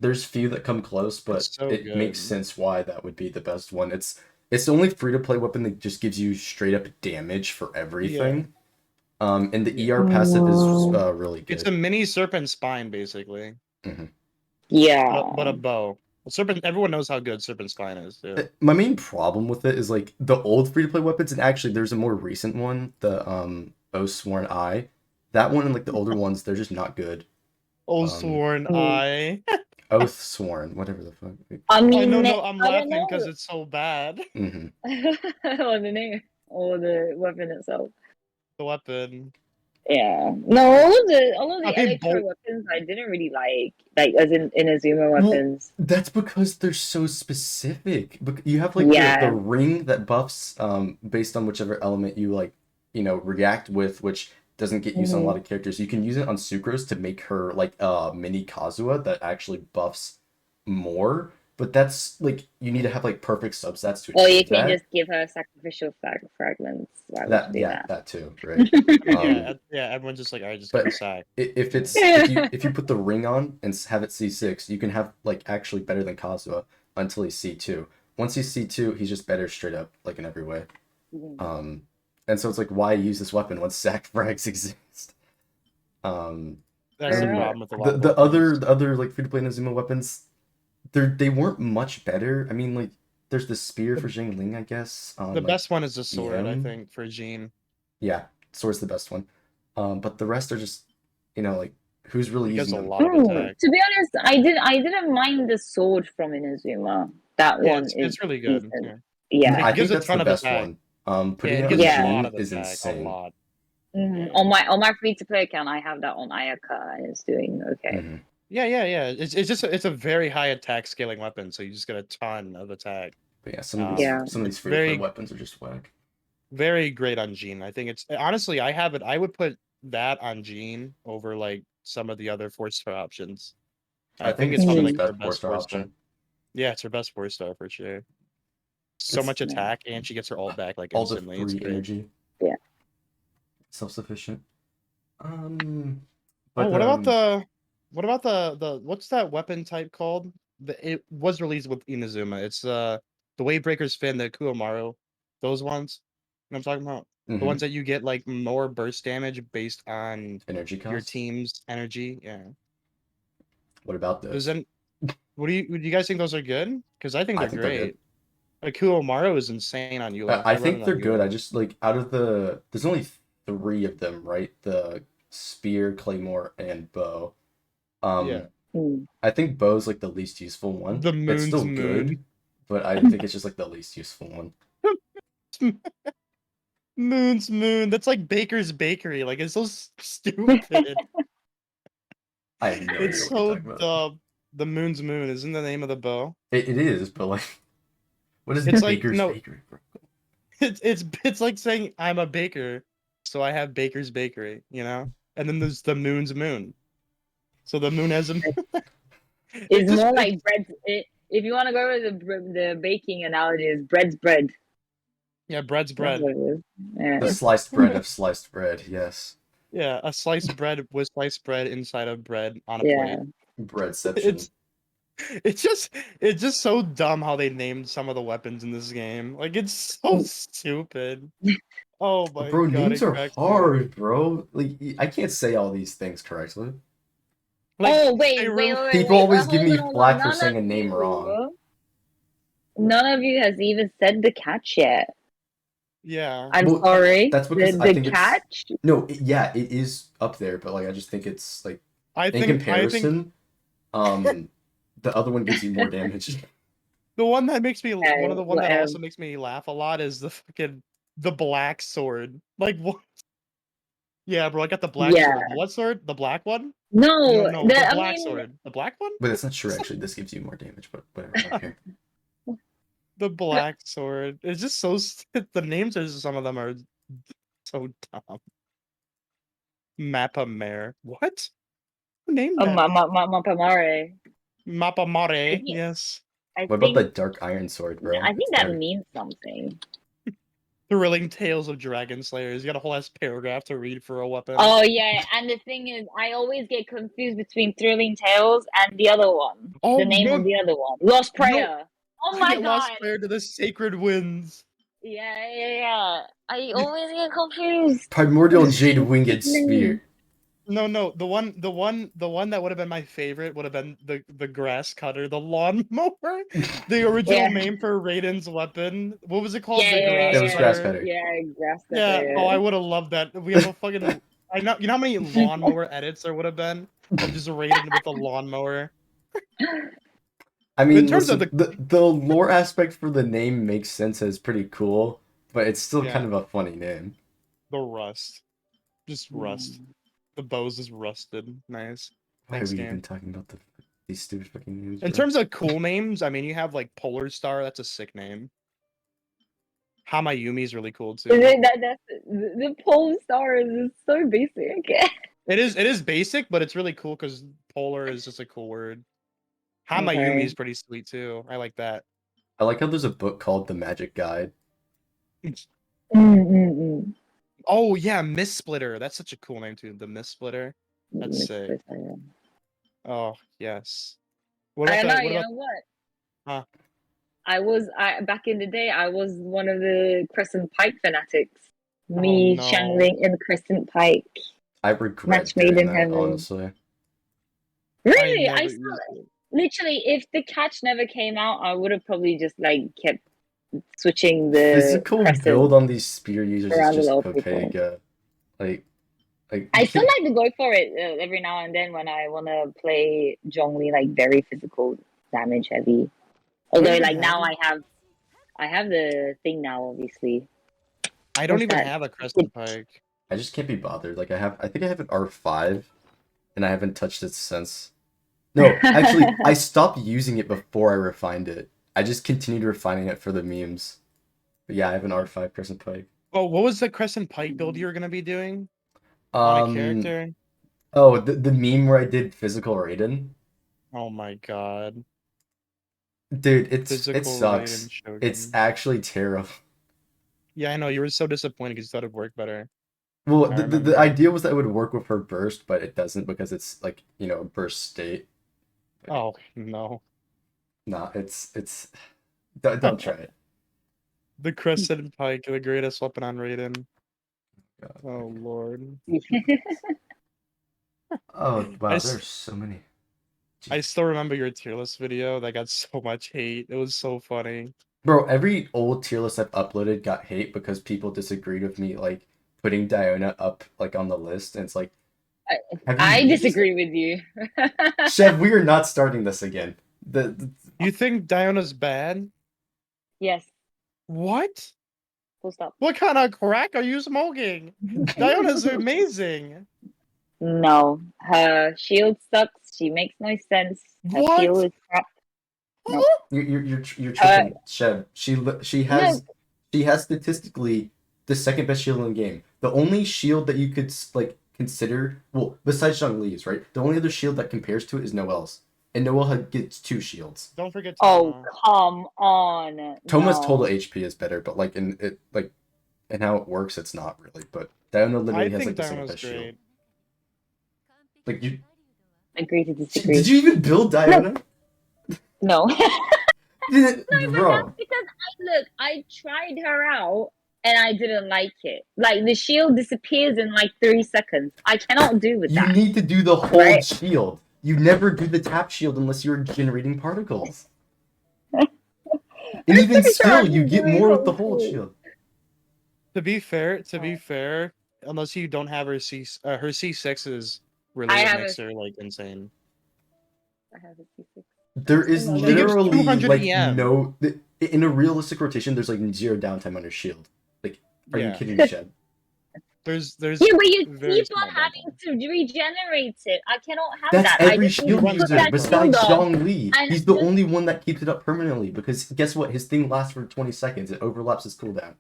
There's few that come close, but It's so it good. makes sense why that would be the best one. It's the only free to play weapon that just gives you straight up damage for everything. And the ER passive is really good. It's a mini Serpent Spine, basically. Yeah. But a bow. Serpent. Everyone knows how good Serpent Spine is. Too. My main problem with it is like the old free to play weapons, and actually there's a more recent one, the Oathsworn Eye. That one and like the older ones, they're just not good. Oathsworn Eye. Oathsworn, whatever the fuck. I mean, I'm laughing because it's so bad. or the name, or the weapon itself. The weapon. Yeah. No, all of the I mean, electro weapons I didn't really like as in Inazuma weapons. That's because they're so specific. You have like the ring that buffs based on whichever element you like, react with, which doesn't get used on a lot of characters. You can use it on Sucrose to make her like a mini Kazuha that actually buffs more. But that's like you need to have like perfect substats to achieve Or you can that. just give her sacrificial fragments. Why would you do that? That too, right? Everyone's just like, I just but got a sack. If you put the ring on and have it C6, you can have like actually better than Kazuha until he's C2. Once he's C2, he's just better straight up, like in every way. And so it's like, why use this weapon when sack frags exist? That's the problem with a lot of the other like free to play Inazuma weapons, they weren't much better. I mean, like there's the spear for Jingling, I guess. The Like, best one is the sword, I EM. think, for Jean. Yeah, sword's the best one. But the rest are just, like, who's really He does using a them? lot of Ooh, attack. to be honest, I didn't mind the sword from Inazuma. That Yeah, one is it's really good. decent. Yeah. I It gives think a that's the ton of best attack. one. Yeah, Putting it it gives on a Yeah. lot Jean of is attack. A insane. lot. Mhm. Yeah. On my free to play account, I have that on Ayaka, and it's doing okay. hmm Yeah. It's a very high attack scaling weapon, so you just get a ton of attack. But yeah, some of these Yeah. some of these It's free to play very weapons are just whack. very great on Jean. I think it's honestly I have it. I would put that on Jean over like some of the other 4-star options. I I think think it's it's probably Jean's like her best best 4-star 4-star. option. Yeah, it's her best 4-star for sure. So It's much attack, and she gets her ult back like all the instantly. It's 3 great. energy. Yeah. Self-sufficient. Oh, But what about the what's that weapon type called? It was released with Inazuma. It's the Wavebreaker's Fin, the Kuomaru, those ones. You know what I'm talking about? The mhm, ones that you get like more burst damage based on energy your cost. team's energy. Yeah. What about Does those? then do you guys think those are good? Because I think I they're think they're good. great. Like Kuomaru is insane on Yelan. I I run think it they're on good. Yelan. I just like out of there's only 3 of them, right? The spear, claymore, and bow. Yeah. Um, Mm. I think bow's like the least useful one. The It's moon's still moon. good, but I think it's just like the least useful one. Moon's moon. That's like Baker's Bakery. Like it's so stupid. I have no idea It's what you're so talking about. dumb. The moon's moon isn't the name of the bow. It is, but like, what is It's like Baker's no, Bakery, bro? it's like saying I'm a baker, so I have Baker's Bakery, you know. And then there's the moon's moon. So the moon has a. It It's just more like bread. If you want to go with the baking analogy, is bread's bread. yeah, bread's That's bread. what it is. The Yeah. sliced bread of sliced bread. Yes, Yeah, a sliced bread with sliced bread inside of bread on a Yeah. plate. breadception. It's it's just so dumb how they named some of the weapons in this game. Like it's so stupid. Oh my Bro, god, names it are cracks me up. hard, bro. Like, I can't say all these things correctly. Like Oh they wait, really People always give me hold on. flack for saying a name wrong. None of you has even said the catch yet. yeah. I'm Well, sorry. that's because I The think catch. no, yeah, it is up there, but like I just think it's like in I think comparison, the other one gives you more damage. the one that makes me Okay, one of the one that whatever. also makes me laugh a lot is the black sword. Like what? Yeah, bro, I got the black Yeah. sword. What sword? The black one? No, No, the black sword. The black one? But that's not true, actually. This gives you more damage, but whatever, I don't care. The black sword. It's just so the names are some of them are so dumb. Mapamare. What? Who named that? Mapamare. Mapamare. think- Yes. I What about think the dark iron sword, bro? I think It's that dark. means something. Thrilling Tales of Dragon Slayers. You got a whole ass paragraph to read for a weapon. Oh yeah, and the thing is, I always get confused between Thrilling Tales and the other one. Oh, The name of the other one, Lost Prayer. Oh I my get god! lost prayer to the sacred winds. Yeah. I always get confused. Primordial It's Jade so Winged funny. Spear. No, the one that would have been my favorite would have been the grass cutter, the lawnmower. The original Yeah. name for Raiden's weapon. What was it called? Yeah, The grass That was cutter. grass cutter. Yeah, grass cutter. Yeah. Yeah. Oh, I would have loved that. We have a fucking. I know. You know how many lawnmower edits there would have been of just Raiden with a lawnmower. I mean, In terms of listen, the lore aspect for the name makes sense as pretty cool, but it's still Yeah. kind of a funny name. The rust, just rust. The bows is rusted. Nice. Why are Thanks, we game. even talking about these stupid fucking names? In bro? terms of cool names, I mean, you have like Polar Star. That's a sick name. Hamayumi is really cool too. That's the pole star is so basic. It is basic, but it's really cool because polar is just a cool word. Hamayumi Okay. is pretty sweet too. I like that. I like how there's a book called The Magic Guide. Oh yeah, Mist Splitter. That's such a cool name too. The Mist Splitter. That's sick. Oh yes. What about I know. that? What You about? know what? Huh? I back in the day, I was one of the Crescent Pike fanatics. Oh, Me, no. Shangling, and Crescent Pike. I regret Match made doing in that, heaven. honestly. Really? never I used saw it. literally, if the catch never came out, I would have probably just like kept switching the Physical build crescent on these spear users is around a just lot of people. Pepega. Like, you I still can't. like to go for it every now and then when I want to play Zhongli, like very physical damage heavy. I don't Although, even like now have. I have the thing now, obviously. I don't What's even that? have a crescent pike. I just can't be bothered. Like I think I have an R5, and I haven't touched it since. No, actually, I stopped using it before I refined it. I just continued refining it for the memes. But yeah, I have an R5 crescent pike. Oh, what was the crescent pike build you were gonna be doing on a Um. character? Oh, the meme where I did physical Raiden. Oh my god. Dude, it Physical Raiden sucks. It's Shogun. actually terrible. Yeah, I know, you were so disappointed because you thought it'd work better. Well, I the remember. idea was that it would work with her burst, but it doesn't because it's like, a burst state. Oh, no. Nah, it's don't try it. The crescent pike, the greatest weapon on Raiden. God. Oh lord. Oh, I, wow, s- there's so many. I Jeez. still remember your tier list video that got so much hate. It was so funny. Bro, every old tier list I've uploaded got hate because people disagreed with me like putting Diona up like on the list, and it's like, have you I used it? disagree with you. Chef, we are not starting this again. You think Diona's bad? Yes, What? full stop. What kind of crack are you smoking? Diona's amazing. No, her shield sucks. She makes no sense. Her peel What? is crap. No, You're her tripping, Chef. She no. has statistically the second best shield in the game. The only shield that you could like consider, well, besides Zhongli's, right? The only other shield that compares to it is Noelle's, and gets two shields. Don't forget Oh, Toma. come on. Toma's total No. HP is better, but like and how it works, it's not really. But Diona I literally has like think the second Diona's best shield. great. Like you, Agree to did disagree. you even build Diona? No. Did No, but bro? that's because I tried her out and I didn't like it. Like the shield disappears in like 3 seconds. I cannot do with You that. need to do the hold Right? shield. You never do the tap shield unless you're generating particles. And I'm even pretty sure still, I've you been get doing more with the whole hold shield. shield. To be fair, unless you don't have her her C6 is really I what have makes her like insane. I have a C6. There That's is another She gives one. literally 200 like EM. in a realistic rotation, there's like zero downtime on her shield. Like, are you Yeah. kidding me, Sheb? There's Yeah, but you very keep on small having downtime. to regenerate it. I cannot have That's that. I every just need He to shield runs put user that back row. shield besides on Zhongli. and He's the just only one that keeps it up permanently because guess what? His thing lasts for 20 seconds. It overlaps his cooldown.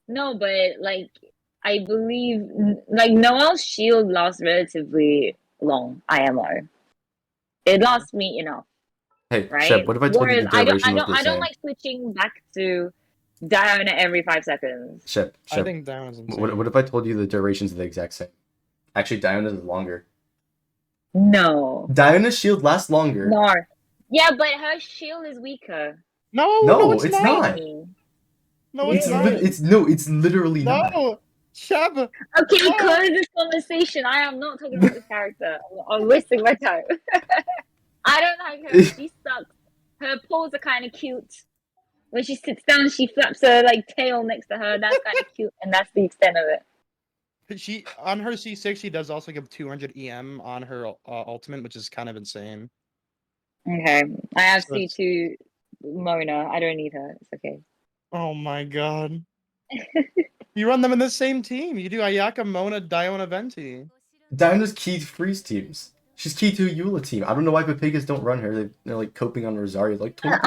no, but like I believe like Noel's shield lasts relatively long, IMO. It lasts me enough, Hey, Sheb, right? what if I told you Whereas the duration was the I don't same? like switching back to Diana every 5 seconds. I Sheb, think Diona's what insane. if I told you the durations are the exact same? Actually, Diona's is longer. No. Diona's shield lasts longer. No. Yeah, but her shield is weaker. No, No, it's it's not. Trade not. me. No, It it's not. is. It's literally not. No, Sheb. Okay, No. close this conversation. I am not talking about this character. I'm wasting my time. I don't like her. She sucks. Her paws are kind of cute. When she sits down, she flaps her like tail next to her. That's kind of cute, and that's the extent of it. She on her C6, she does also give 200 EM on her ultimate, which is kind of insane. Okay, I have So it's C2 Mona. I don't need her. It's okay. oh my god. You run them in the same team. You do Ayaka, Mona, Diona, Venti. Diona's key to freeze teams. She's key to a Eula team. I don't know why Pepegas don't run her. They're like coping on Rosario like 20%.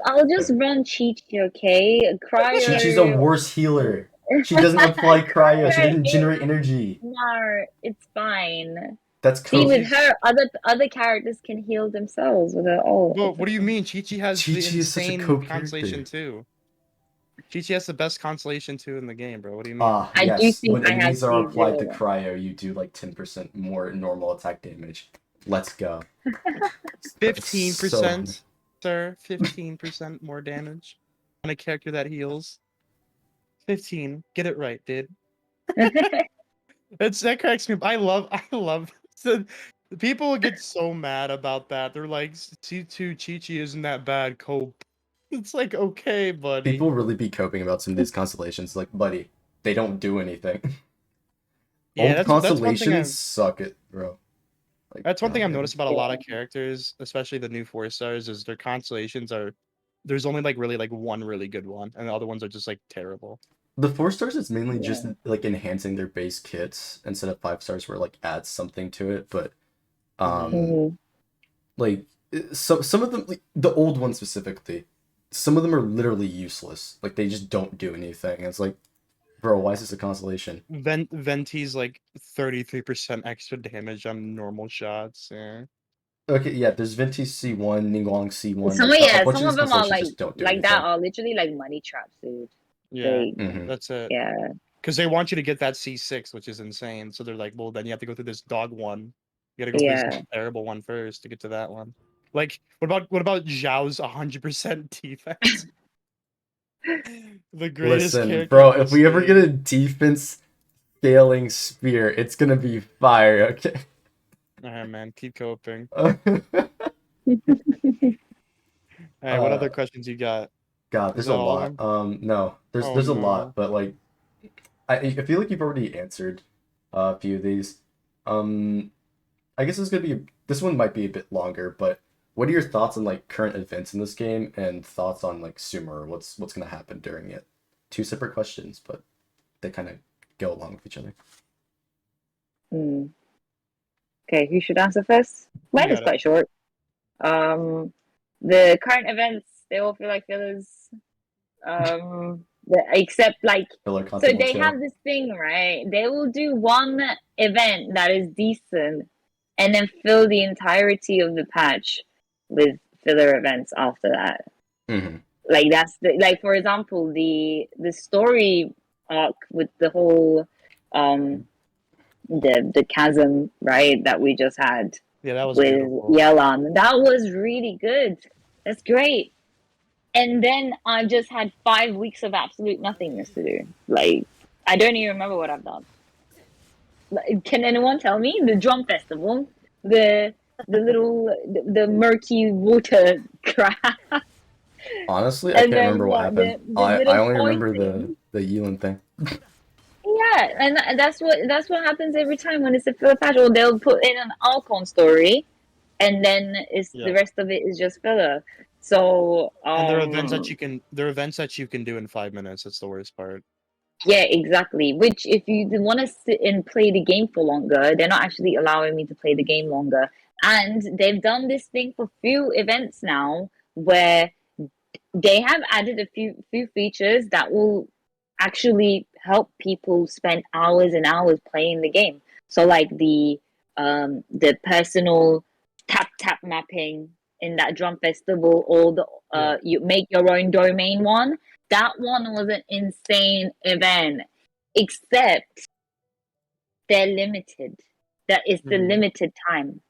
I'll just run Chi-Chi, okay? Chi-Chi's a Cryo. worse healer. She doesn't apply cryo. She doesn't It's generate energy. smart. It's fine. That's See, with cope. her, other characters can heal themselves with her ult. Well, It's what do you okay. mean? Chi-Chi has the Chi-Chi is such a insane cope constellation character. too. Chi-Chi has the best constellation too in the game, bro. What do you mean? Ah, I do yes. think When I have enemies are applied to C0. cryo, you do like 10% more normal attack damage. Let's go. 15%, sir. 15% more damage on a character that heals. 15. Get it right, dude. That cracks me up. I love so People get so mad about that. They're like, C2 Chi-Chi isn't that bad, cope. It's like, okay, buddy. People really be coping about some of these constellations. Like, buddy, they don't do anything. Yeah, Old that's one thing constellations I've suck it, bro. Like, that's one thing oh I've man. noticed about a lot of characters, especially the new 4 stars, is their constellations are there's only like really like one really good one, and the other ones are just like terrible. The 4 stars is mainly Yeah. just like enhancing their base kits instead of 5 stars where it, like adds something to it. But Mhm. like some of them, like, the old ones specifically, some of them are literally useless. Like they just don't do anything. And it's like, bro, why is this a constellation? Venti's like 33% extra damage on normal shots. Yeah. Okay, yeah, there's Venti C1, Ningguang C1, Some like a bunch some of of these them are constellations just don't do like that anything. are literally like money traps, dude. Yeah, Mhm. that's it. Yeah. Because they want you to get that C6, which is insane. So they're like, well, then you have to go through this dog one. You gotta go through this Yeah. terrible one first to get to that one. Like, what about Zhao's 100% defense? The greatest Listen, character bro, in if this we ever get game. a defense scaling spear, it's gonna be fire, okay? Alright, man, keep coping. uh, Alright, what other questions you got? God, Is there's a that all of lot. them? No, there's Oh there's a lot, no. but like I feel like you've already answered a few of these. Um, I guess this one might be a bit longer, but what are your thoughts on like current events in this game and thoughts on like Sumer? What's gonna happen during it? Two separate questions, but they kind of go along with each other. Hmm. Okay, who should answer first? You Mine is got it. quite short. Um, the current events, they all feel like fillers. Except like, Filler so content will they have kill. this thing, right? They will do one event that is decent and then fill the entirety of the patch with filler events after that. Hmm. Like that's the like for example, the story arc with the whole um the chasm, right, that we just had Yeah, that was with beautiful. Yelan. That was really good. That's great. And then I just had 5 weeks of absolute nothingness to do. Like, I don't even remember what I've done. Like, can anyone tell me? The drum festival, the little the murky water crap, Honestly, I and can't then remember what what happened. the I little only coin remember thing. the Yelan thing. Yeah, and that's what happens every time when it's a filler patch. Or they'll put in an Alcon story, and then it's the Yeah. rest of it is just filler. So And there are events that you can do in 5 minutes. That's the worst part. yeah, exactly. Which, if you want to sit and play the game for longer, they're not actually allowing me to play the game longer. And they've done this thing for few events now, where they have added a few features that will actually help people spend hours and hours playing the game. So, like the personal tap mapping in that drum festival, or the Yeah. you make your own domain one. That one was an insane event, except they're limited. That is the Mhm. limited time.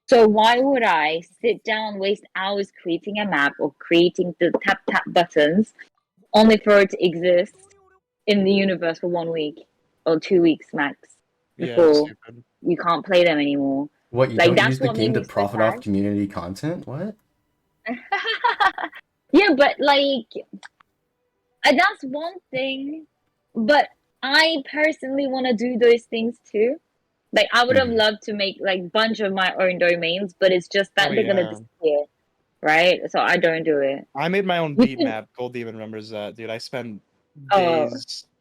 So why would I sit down, waste hours creating a map or creating the tap buttons, only for it to exist in the universe for 1 week or 2 weeks max Yeah, it's before stupid. you can't play them anymore? What, you Like don't that's use the what made game to me so profit off sad. community content? What? Yeah, but like that's one thing. But I personally want to do those things too. Like I would have Hmm. loved to make like bunch of my own domains, but it's just Oh that they're gonna yeah. disappear, right? So I don't do it. I made my own You beat can, map. GoldDemon remembers that, dude. I spent oh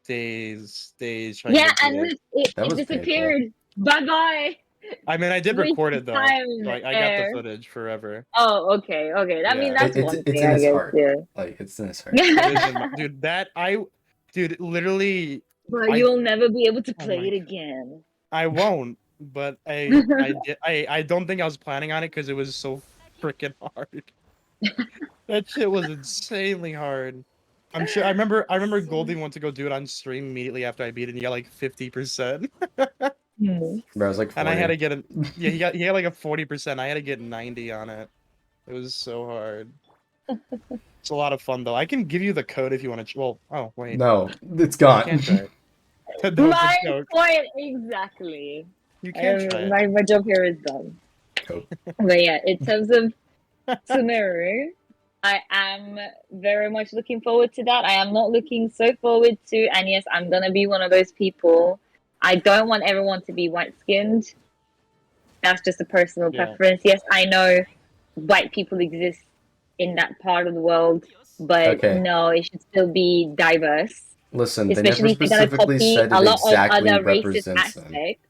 days trying to yeah, get and good. look, That it was painful. disappeared. Bye bye. I mean, I did record Wasted it though, time so I got the there. footage forever. Oh, okay, okay. I mean, Yeah, that's It's one it's thing, in I his guess. heart. Yeah. Like it's in his heart. it is in my dude. Dude, literally, But I you'll never be able to oh play my, it again. I won't. But I don't think I was planning on it because it was so freaking hard. That shit was insanely hard. I'm sure. I remember Goldie wanted to go do it on stream immediately after I beat it. And he got like 50%, Hmm. Bro, I was like and I had 40. to get a yeah. He got like a 40%. I had to get 90 on it. It was so hard. It's a lot of fun though. I can give you the code if you want to. Well, oh wait, No, it's you gone. can't try it. That was a My joke. point exactly. You can try it. My job here is done. hope. But yeah, in terms of Sumeru, I am very much looking forward to that. I am not looking so forward to, and yes, I'm gonna be one of those people. I don't want everyone to be white skinned. That's just a personal Yeah. preference. Yes, I know white people exist in that part of the world, but Okay. no, it should still be diverse. Listen, they never Especially if they're gonna specifically copy said a it lot of exactly other racist represents them. aspects.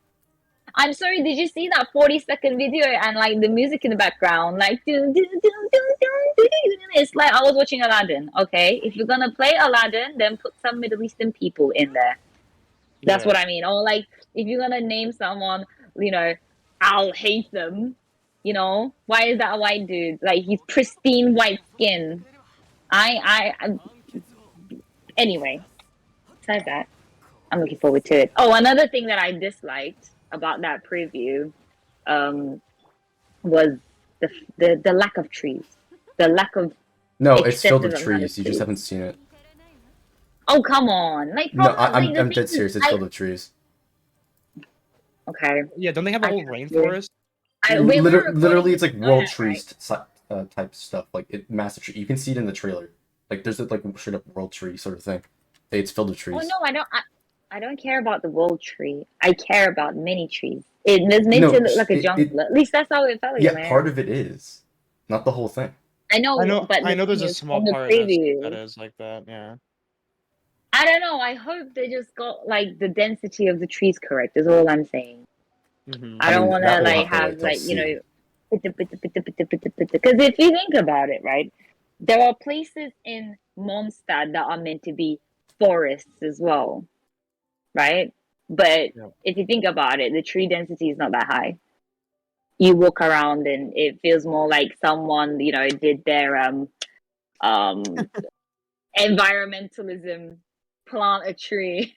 I'm sorry, did you see that 40-second video and like the music in the background? Like, it's like I was watching Aladdin. Okay, if you're gonna play Aladdin, then put some Middle Eastern people in there. That's what I mean. Or like, if you're gonna name someone, you know, I'll hate them. You know, why is that a white dude? Like, he's pristine white skin. Anyway, besides that, I'm looking forward to it. Oh, another thing that I disliked about that preview was the lack of trees, the lack of No, it's filled with excessive amount of trees. You just haven't seen it. Oh, come on! Like, No, like, I'm the dead thing serious. is, It's filled with trees. okay. Yeah, don't they have a whole rainforest? Literally, it's like Go world ahead, tree type stuff. Like massive tree. You can see it in the trailer. Like there's a like straight up world tree sort of thing. It's filled with Oh trees. no, I don't. I don't care about the world tree. I care about mini trees. It's meant No, to look like a jungle. At least that's how it felt, yeah, man. part of it is, not the whole thing. I know, but I the know there's thing a is, small on the part preview, that is like that, yeah. I don't know. I hope they just got like the density of the trees correct. Is all I'm saying. Mm-hmm. I don't mean, want that to we'll like have to have wait till like see. because if you think about it, right, there are places in Mondstadt that are meant to be forests as well, right? But Yeah. if you think about it, the tree density is not that high. You walk around and it feels more like someone, you know, did their environmentalism, plant a tree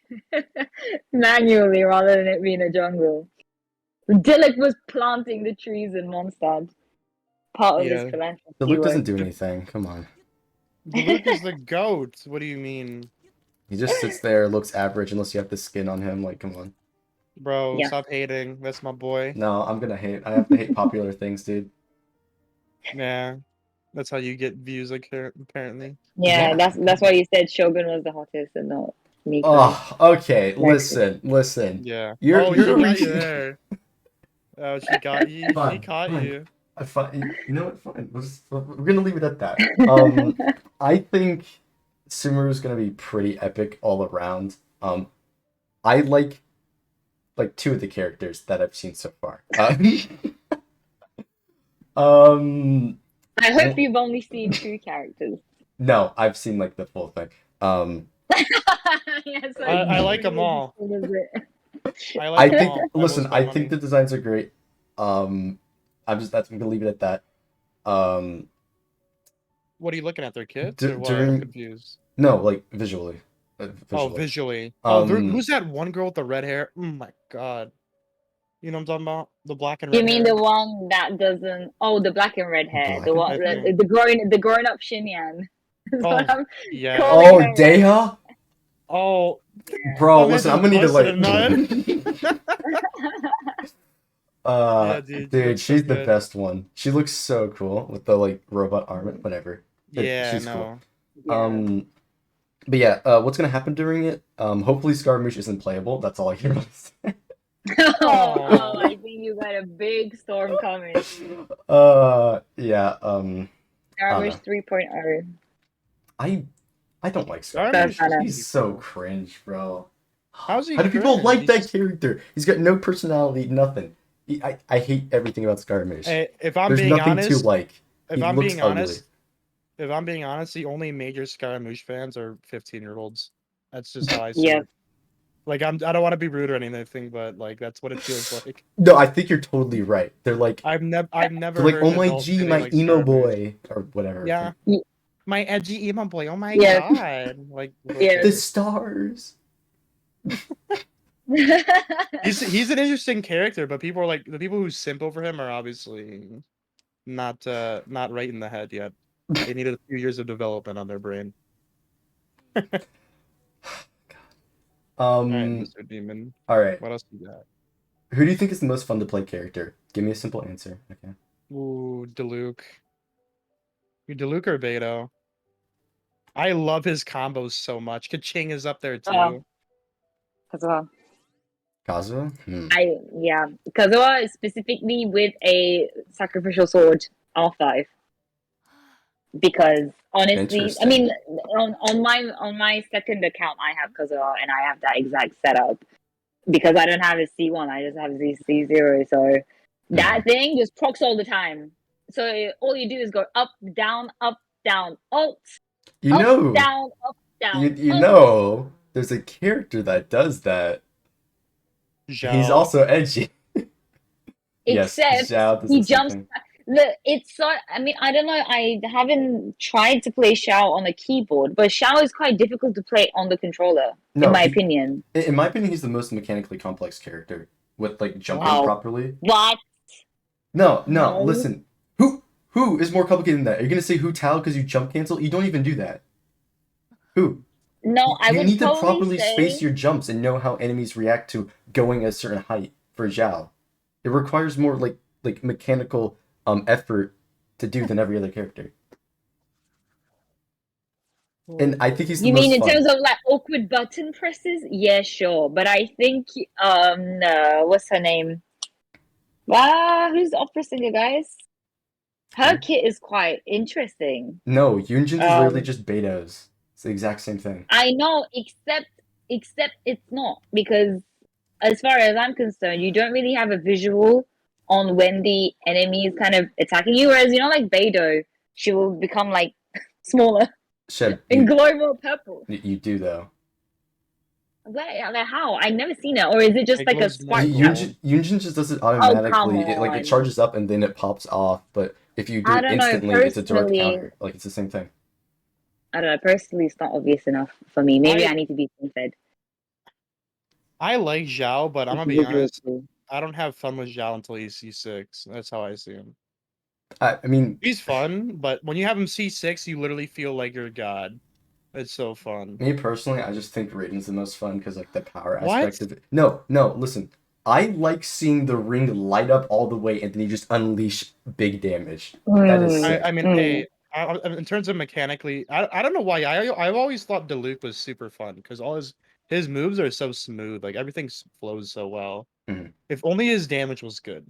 manually rather than it being a jungle. Dilek was planting the trees in Mondstadt, part of his Yeah. philanthropy The Luke work. doesn't do anything. Come on. Luke is the goat. What do you mean? He just sits there, looks average unless you have the skin on him. Like, come on. Bro, Yeah. stop hating. That's my boy. No, I'm gonna hate. I have to hate popular things, dude. Yeah. That's how you get views, like, apparently. Yeah, that's why you said Shogun was the hottest and not Miko. Oh, okay. Next. Listen. Yeah. You're she got you reaching. there. Oh, she got you. She Fine, caught fine. you. You know what? Fine. We're gonna leave it at that. I think Sumeru's gonna be pretty epic all around. I like two of the characters that I've seen so far. I hope you've only seen 2 characters. No, I've seen like the full thing. Yeah, so I like them all. I I like them think. all. Listen, I think the designs are great. I'm gonna leave it at that. What are you looking at? Their kids or what? I'm confused. No, like visually. Oh, visually. Who's that one girl with the red hair? Oh my god. You know what I'm talking about? The black and red You mean hair. the one that doesn't? Oh, the black and red hair. Black The one, and red the grown up Shinyan. Oh, yeah. calling Oh, her. Deha? Oh, Bro, Oh, man, listen, just I'm gonna need to busted a like. Yeah, dude, dude, looks so she's the good. best one. She looks so cool with the like robot arm, whatever. Yeah, she's no. cool. But yeah, what's gonna happen during it? Hopefully Scaramouche isn't playable. That's all I can really say. Oh, I think you got a big storm coming. Yeah. Scaramouche 3.0. I don't like Scaramouche. Scaramouche. He's so cringe, bro. How's he How do people cringe? like He's that just- character? He's got no personality, nothing. I hate everything about Scaramouche. If I'm There's being nothing honest, to like. if He I'm looks being ugly. honest, the only major Scaramouche fans are 15-year-olds. That's just how I see Yeah. it. Like I don't want to be rude or anything, but like that's what it feels like. No, I think you're totally right. They're like, I've never they're like, heard oh an my adult G, say they my like emo Scaramouche. boy, or whatever. Yeah. My edgy emo boy. Oh my Yeah. god. Like Yeah. The stars. he's an interesting character, but people are like the people who simp over him are obviously not right in the head yet. They needed a few years of development on their brain. All right, Mr. Demon. All right. What else you got? Who do you think is the most fun to play character? Give me a simple answer. Okay. Ooh, Diluc. You Diluc or Beto? I love his combos so much. Kaching is up there too. Kazuha. Kazuha? Kazuha is specifically with a sacrificial sword R5. Because honestly, I Interesting. mean, on my second account, I have Kazuha and I have that exact setup because I don't have a C1, I just have the C0. So that thing just procs all the time. So all you do is go up, down, alt, You up, know, down, you alt. know, there's a character that does that. He's Zhao. also edgy. Yes, Except Zhao does he the same jumps. thing. Look, it's so. I mean, I don't know. I haven't tried to play Shao on a keyboard, but Shao is quite difficult to play on the controller, in No, my opinion. in my opinion, he's the most mechanically complex character with like jumping Wow. properly. What? No, No. listen. Who is more complicated than that? Are you gonna say Hu Tao because you jump cancel? You don't even do that. Who? No, I You would need to probably properly say. space your jumps and know how enemies react to going a certain height for Zhao. It requires more like mechanical effort to do than every other character. And I think he's the You mean most in fun. terms of like awkward button presses? Yeah, sure. But I think what's her name? Who's the opera singer, guys? Her kit is quite interesting. No, Yunjin's is literally Um, just Beto's. It's the exact same thing. I know, except it's not because as far as I'm concerned, you don't really have a visual on when the enemy is kind of attacking you. Whereas like Beidou, she will become like smaller Sheb, and glow more purple. you do though. Like how? I've never seen it, or is it just It like a glows more spark? gold. Yunjin just does it Oh come automatically. It on! charges up and then it pops off. But if you do I it don't know. instantly, it's a direct Personally, counter. Like it's the same thing. I don't know. Personally, it's not obvious enough for me. Maybe I need to be fed. I like Zhao, but I'm gonna be Visual honest. too. I don't have fun with Zhao until he's C6. That's how I see him. I mean, He's fun, but when you have him C6, you literally feel like you're a god. It's so fun. me personally, I just think Raiden's the most fun because like the power What? aspect of it. No, listen. I like seeing the ring light up all the way and then you just unleash big damage. That is sick. I mean, hey, in terms of mechanically, I don't know why. I've always thought Diluc was super fun because all his moves are so smooth. Like everything flows so well. Mhm. If only his damage was good.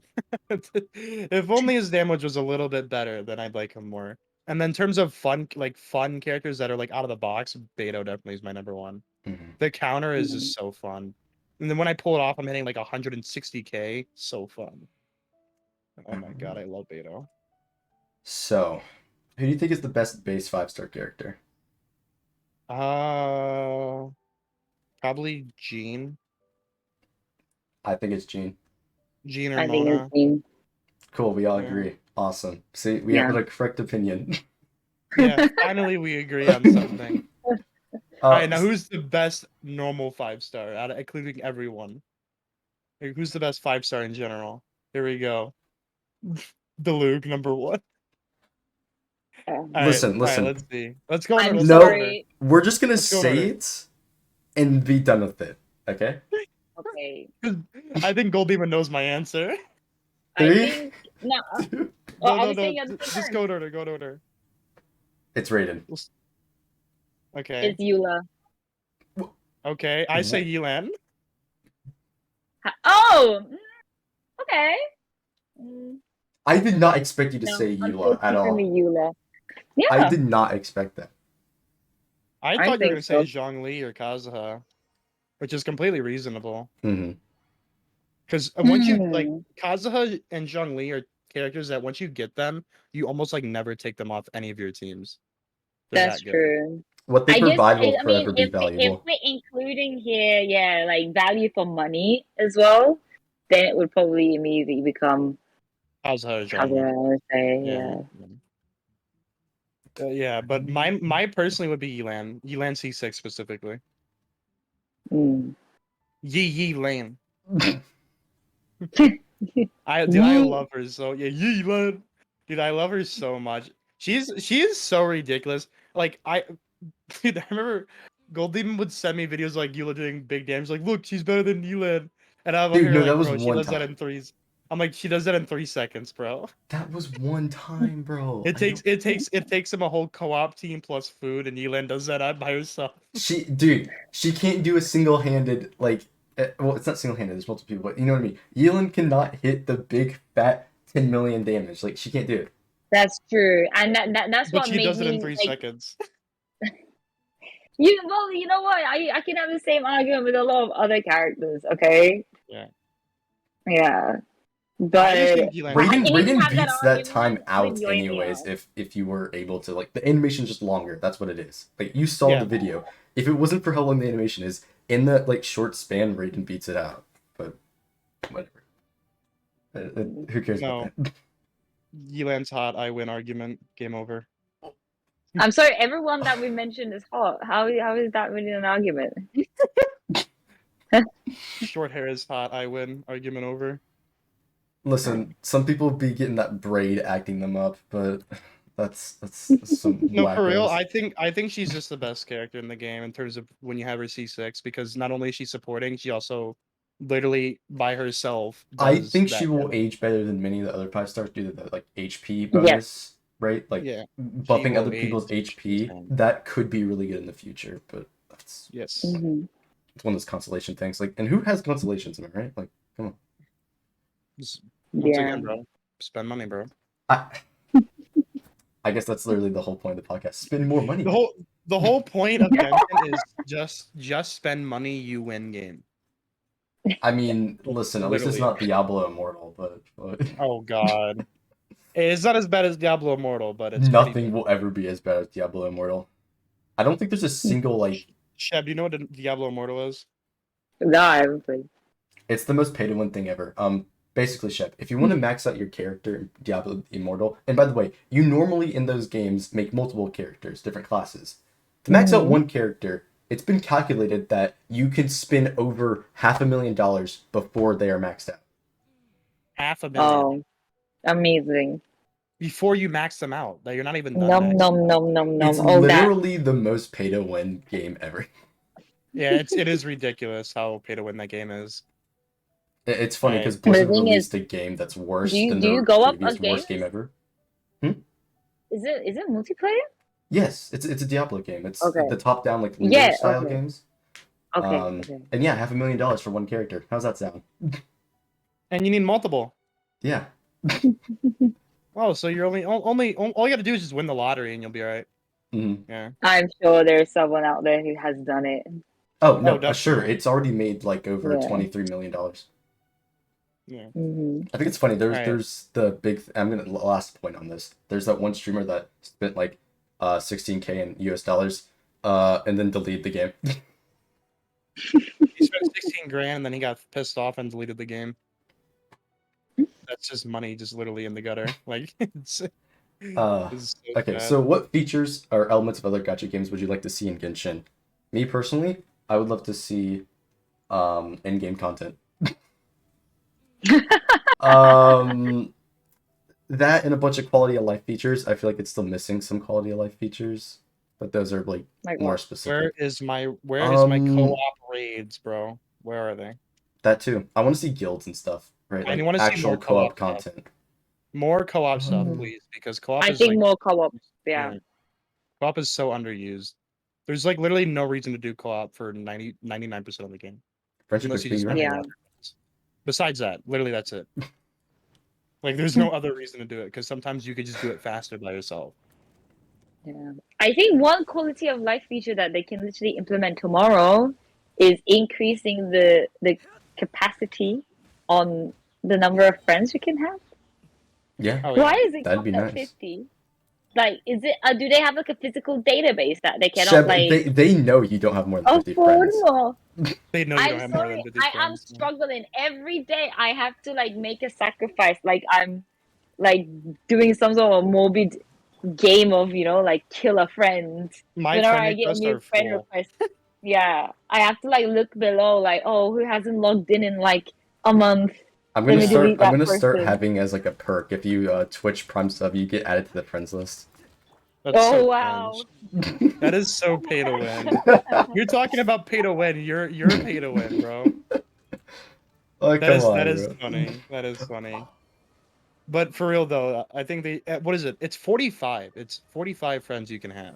If only his damage was a little bit better, then I'd like him more. And then in terms of fun characters that are like out of the box, Beto definitely is my number one. Mhm. The counter is just so fun. And then when I pull it off, I'm hitting like 160k. So fun. Oh my god, I love Beto. So, who do you think is the best base 5-star character? Probably Jean. I think it's Jean. Jean or I think Mona. it's Jean. Cool, we all Yeah. agree. Awesome. See, we Yeah. have a correct opinion. Yeah, finally we agree on something. Alright, now who's the best normal 5-star, including everyone? Like, who's the best 5-star in general? Here we go. Diluc, number one. Listen. Alright, let's see. Let's go in I'm order. sorry. We're just gonna Let's go in say order. it and be done with it. Okay? Okay. I think GoldDemon knows my answer. I 3, think no. 2. Well, No, are we saying at the same just time? go in order, go in order. It's Raiden. Okay. It's Eula. Okay, I say Yelan. Oh. Okay. I did not expect you to No, say Eula at unfortunately, all. Eula. I Yeah. did not expect that. I I thought you were think gonna say so. Zhongli or Kazuha, which is completely reasonable. Mm-hmm. Because once you like Kazuha and Zhongli are characters that once you get them, you almost like never take them off any of your teams. They're That's that good. true. What they I guess provide will I mean forever be if valuable. we're including here, yeah, like value for money as well, then it would probably immediately become Kazuha or Kazuha, Zhongli. I would say, Yeah. Yeah, but my personally would be Yelan. Yelan C6 specifically. Yi Lane. I love her so Yelan. Dude, I love her so much. She is so ridiculous. Like dude, I remember GoldDemon would send me videos like Eula doing big damage. Like, look, she's better than Yelan. And I'm Dude, here no, that like, was bro, she one does that in time. threes. I'm like, she does that in 3 seconds, bro. That was one time, bro. It takes him a whole co-op team plus food, and Yelan does that out by herself. She can't do a single-handed like. Well, it's not single-handed. There's multiple people, but you know what I mean. Yelan cannot hit the big fat 10 million damage. Like she can't do it. That's true, and that's But what she made does it me in 3 like. seconds. You know what? I can have the same argument with a lot of other characters. Okay. Yeah. Yeah. I But just think Yelan. I can even Raiden have that beats that time argument with out anyways Yoimiya. if you were able to like the animation's just longer. That's what it is. Like you saw Yeah. the video. If it wasn't for how long the animation is, in that like short span, Raiden beats it out. But whatever. Who cares about that? Yelan's hot. I win argument. Game over. I'm sorry, everyone that we mentioned is hot. How is that really an argument? Short hair is hot. I win. Argument over. Listen, some people be getting that braid acting them up, but that's some No, for real. wackos. I think she's just the best character in the game in terms of when you have her C6, because not only is she supporting, she also literally by herself I does think that she will damage. age better than many of the other 5 stars due to the like HP bonus, right? Like Yeah. buffing will other people's age HP. insane. That could be really good in the future, but that's Yes. Mhm. it's one of those consolation things. Like, and who has consolations? Am I right? Like, come on. Just, once Yeah. again, bro, spend money, bro. I guess that's literally the whole point of the podcast. Spend more money. The whole point of Genshin is just spend money, you win game. I mean, listen, at least it's Literally. not Diablo Immortal, but Oh god. It's not as bad as Diablo Immortal, but it's nothing will ever be as bad as Diablo Immortal. I don't think there's a single like. Sheb, you know what Diablo Immortal is? No, I haven't played. It's the most pay-to-win thing ever. Basically, Shep, if you want to max out your character in Diablo Immortal, and by the way, you normally in those games make multiple characters, different classes. To max out one character, it's been calculated that you can spend over $500,000 before they are maxed out. $500,000. Oh, amazing. Before you max them out. That you're not even done Nom maxing nom them out. nom nom nom. It's Oh, that. literally the most pay-to-win game ever. Yeah, it is ridiculous how pay to win that game is. It's funny because Right. Blizzard The thing released a game that's worse than do you their go up previous against? worst game ever. Is it multiplayer? Yes, it's a Diablo game. It's Okay. the top-down like Lego Yeah, style okay. games. Okay. Okay. And yeah, $500,000 for one character. How's that sound? And you need multiple. Yeah. Oh, so you're all you gotta do is just win the lottery and you'll be alright. Mhm. Yeah. I'm sure there's someone out there who has done it. Oh no, definitely. sure. It's already made like over Yeah. $23 million. Yeah. I think it's funny. Right. There's the big. I'm gonna last point on this. There's that one streamer that spent like $16K in US dollars, and then deleted the game. He spent 16 grand and then he got pissed off and deleted the game. That's just money just literally in the gutter. Like it's so Okay, sad. so what features or elements of other gacha games would you like to see in Genshin? Me personally, I would love to see in-game content. That and a bunch of quality of life features. I feel like it's still missing some quality of life features, but those are like more specific. Where is my co-op raids, bro? Where are they? That too. I want to see guilds and stuff, right? I Like want to see actual more co-op co-op stuff. content. More co-op stuff, please, because co-op I is think like more co-op. Yeah. co-op is so underused. There's like literally no reason to do co-op for 99% of the game. Friendship Unless you is just being Yeah. right. Besides that, literally that's it. Like there's no other reason to do it because sometimes you could just do it faster by yourself. Yeah. I think one quality of life feature that they can literally implement tomorrow is increasing the capacity on the number of friends you can have. Yeah. Oh, yeah. Why is it That'd be capped at nice. 50? Like, is it? Do they have like a physical database that they cannot Sheb, like? they know you don't have more than 50 friends. Affordable. They know you don't I'm have more than sorry. 50 I am friends. struggling every day. I have to like make a sacrifice. Like I'm like doing some sort of morbid game of like kill a friend. My Whenever friend I get a requests new are friend full. request, yeah, I have to like look below, like, oh, who hasn't logged in like a month. I'm Let gonna me start. delete I'm that gonna start person. having as like a perk if you Twitch Prime sub, you get added to the friends list. That's Oh so wow. cringe. That is so pay to win. You're talking about pay to win. You're pay to win, bro. Oh, That come is that on, is bro. funny. That is funny. But for real though, I think they what is it? It's 45. It's 45 friends you can have.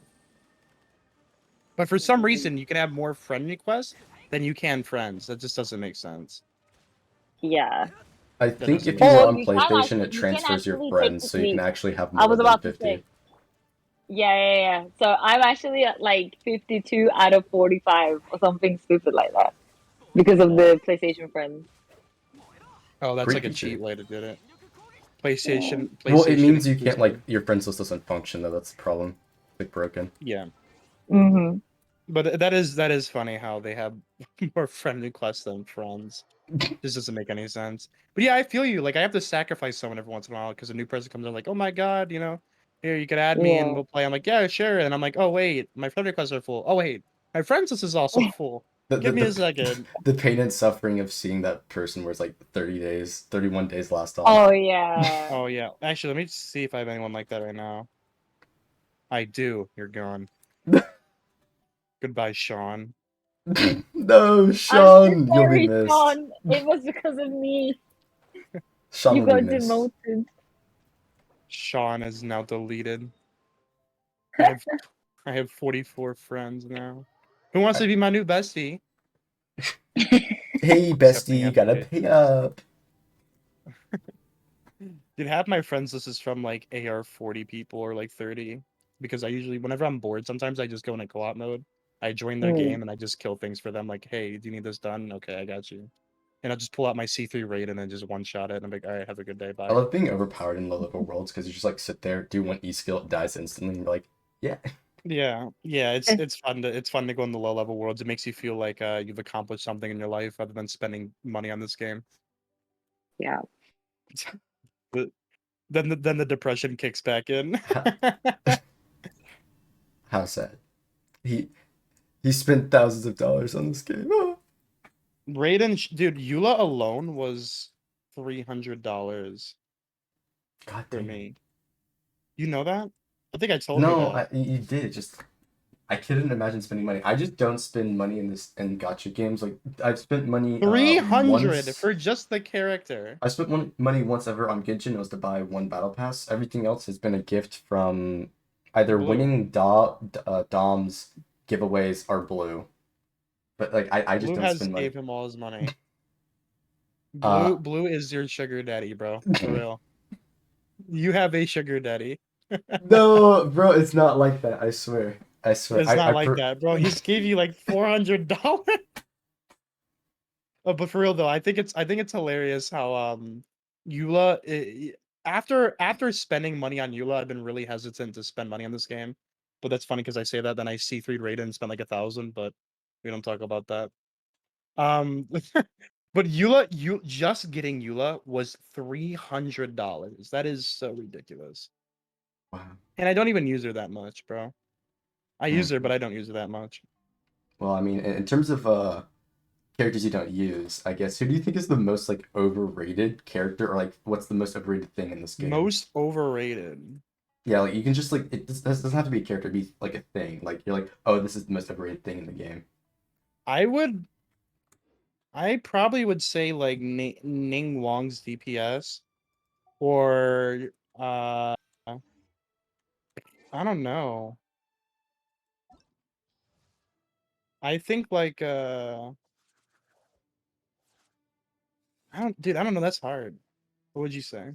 But for some reason, you can have more friend requests than you can friends. That just doesn't make sense. Yeah. I That think doesn't if make you were Or on sense. PlayStation, it you can transfers your actually friends, so you can technically. actually have I more was than about to say. 50. Yeah. So I'm actually at like 52 out of 45 or something stupid like that because of the PlayStation friends. Oh, that's Great like a feature. cheat way to do it. Yeah. Well, it PlayStation means you can't, like, exclusive. your friends list doesn't function, though. That's the problem. It's, like, broken. Yeah. Mm-hmm. But that is funny how they have more friend requests than friends. This doesn't make any sense. But yeah, I feel you. Like I have to sacrifice someone every once in a while because a new person comes in like, oh my god, here you could add me and Yeah. we'll play. I'm like, yeah, sure. And I'm like, oh wait, my friend requests are full. Oh wait, my friends list is also full. The, the, Give me a the, second. the pain and suffering of seeing that person where it's, like, 30 days, 31 days last on. Oh yeah. Oh yeah. Actually, let me see if I have anyone like that right now. I do. You're gone. Goodbye, Sean. No, I'm so Sean! You'll be sorry, missed. Sean. It was because of me. Sean You will be got missed. demoted. Sean is now deleted. I have I have 44 friends now. Who wants to be my new bestie? Hey, Accepting bestie, you gotta application. pay up. Dude, half my friends list is from like AR 40 people or like 30. Because I usually, whenever I'm bored, sometimes I just go into co-op mode. I join their Mm. game and I just kill things for them. Like, hey, do you need this done? Okay, I got you. And I'll just pull out my C3 raid and then just one shot it. And I'm like, all right, have a good day. I Bye. love being overpowered in low level worlds because you just like sit there, do one E skill, it dies instantly, and you're like, yeah. Yeah, it's fun to go in the low level worlds. It makes you feel like you've accomplished something in your life rather than spending money on this game. Yeah. But then the depression kicks back in. How sad. He he spent thousands of dollars on this game. Oh. Raiden, dude, Eula alone was $300 God for damn. me. You know that? I think I told you No, that. you did. Just I couldn't imagine spending money. I just don't spend money in gacha games. Like I've spent money 300 once. for just the character. I spent money once ever on Genshin. It was to buy one battle pass. Everything else has been a gift from either Blue. winning Dom's giveaways or Blue. But like I just Blue don't has spend money. gave him all his money. Uh Blue is your sugar daddy, bro. For real. You have a sugar daddy. no, bro, it's not like that. I swear. I swear. It's not like that, bro. He just gave you like $400. Oh, but for real though, I think it's hilarious how Eula after spending money on Eula, I've been really hesitant to spend money on this game. But that's funny because I say that, then I see 3 Raiden and spend like 1,000, but we don't talk about that. Um but you just getting Eula was $300. That is so ridiculous. Wow. And I don't even use her that much, bro. I use her, Mhm. but I don't use her that much. Well, I mean, in terms of characters you don't use, I guess who do you think is the most like overrated character, or like what's the most overrated thing in this game? Most overrated. Yeah, like you can just like doesn't have to be a character, it'd be like a thing. Like you're like, oh, this is the most overrated thing in the game. I would I probably would say like Ning Wong's DPS or I don't know. I think like I don't know, that's hard. What would you say?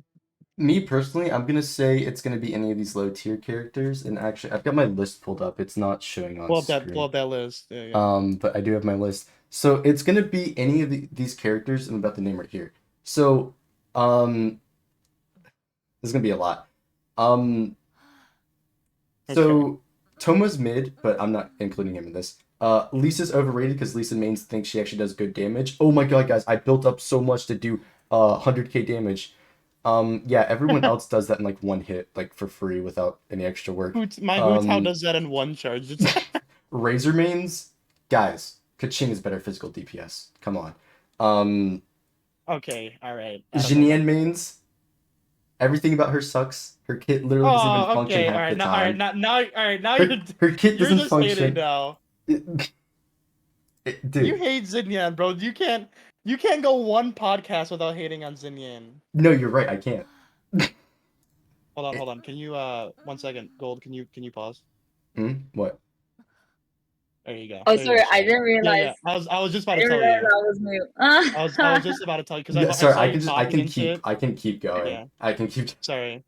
Me personally, I'm gonna say it's gonna be any of these low tier characters, and actually, I've got my list pulled up. It's not showing on Pull screen. up that list. Yeah, yeah. But I do have my list. So it's gonna be any of these characters I'm about to name right here. So, um, there's gonna be a lot. Um, Okay. so Toma's mid, but I'm not including him in this. Lisa's overrated because Lisa mains thinks she actually does good damage. Oh my god, guys, I built up so much to do 100k damage. Yeah, everyone else does that in like one hit, like for free without any extra work. My Hu does that in one charge. It's Razor mains, guys, Kaching is better physical DPS. Come on. Um, okay, all right. I don't know about Xinian mains, everything about her sucks. Her kit literally doesn't even Oh, function okay. half the All right. time. All right. Now Her kit you're doesn't just hating function. now. You Dude, hate Xinyan, bro. You can't. You can't go one podcast without hating on Xinyan. No, you're right. I can't. Hold on. Can you 1 second, Gold? Can you pause? What? There you go. Oh, There you sorry, go, I Sheb. didn't realize. Yeah. I was just about I to didn't tell realize you. I was mute. I was just about to tell you because Yeah, I sorry. saw you I talking can and shit. keep going. Yeah. I can keep. Sorry.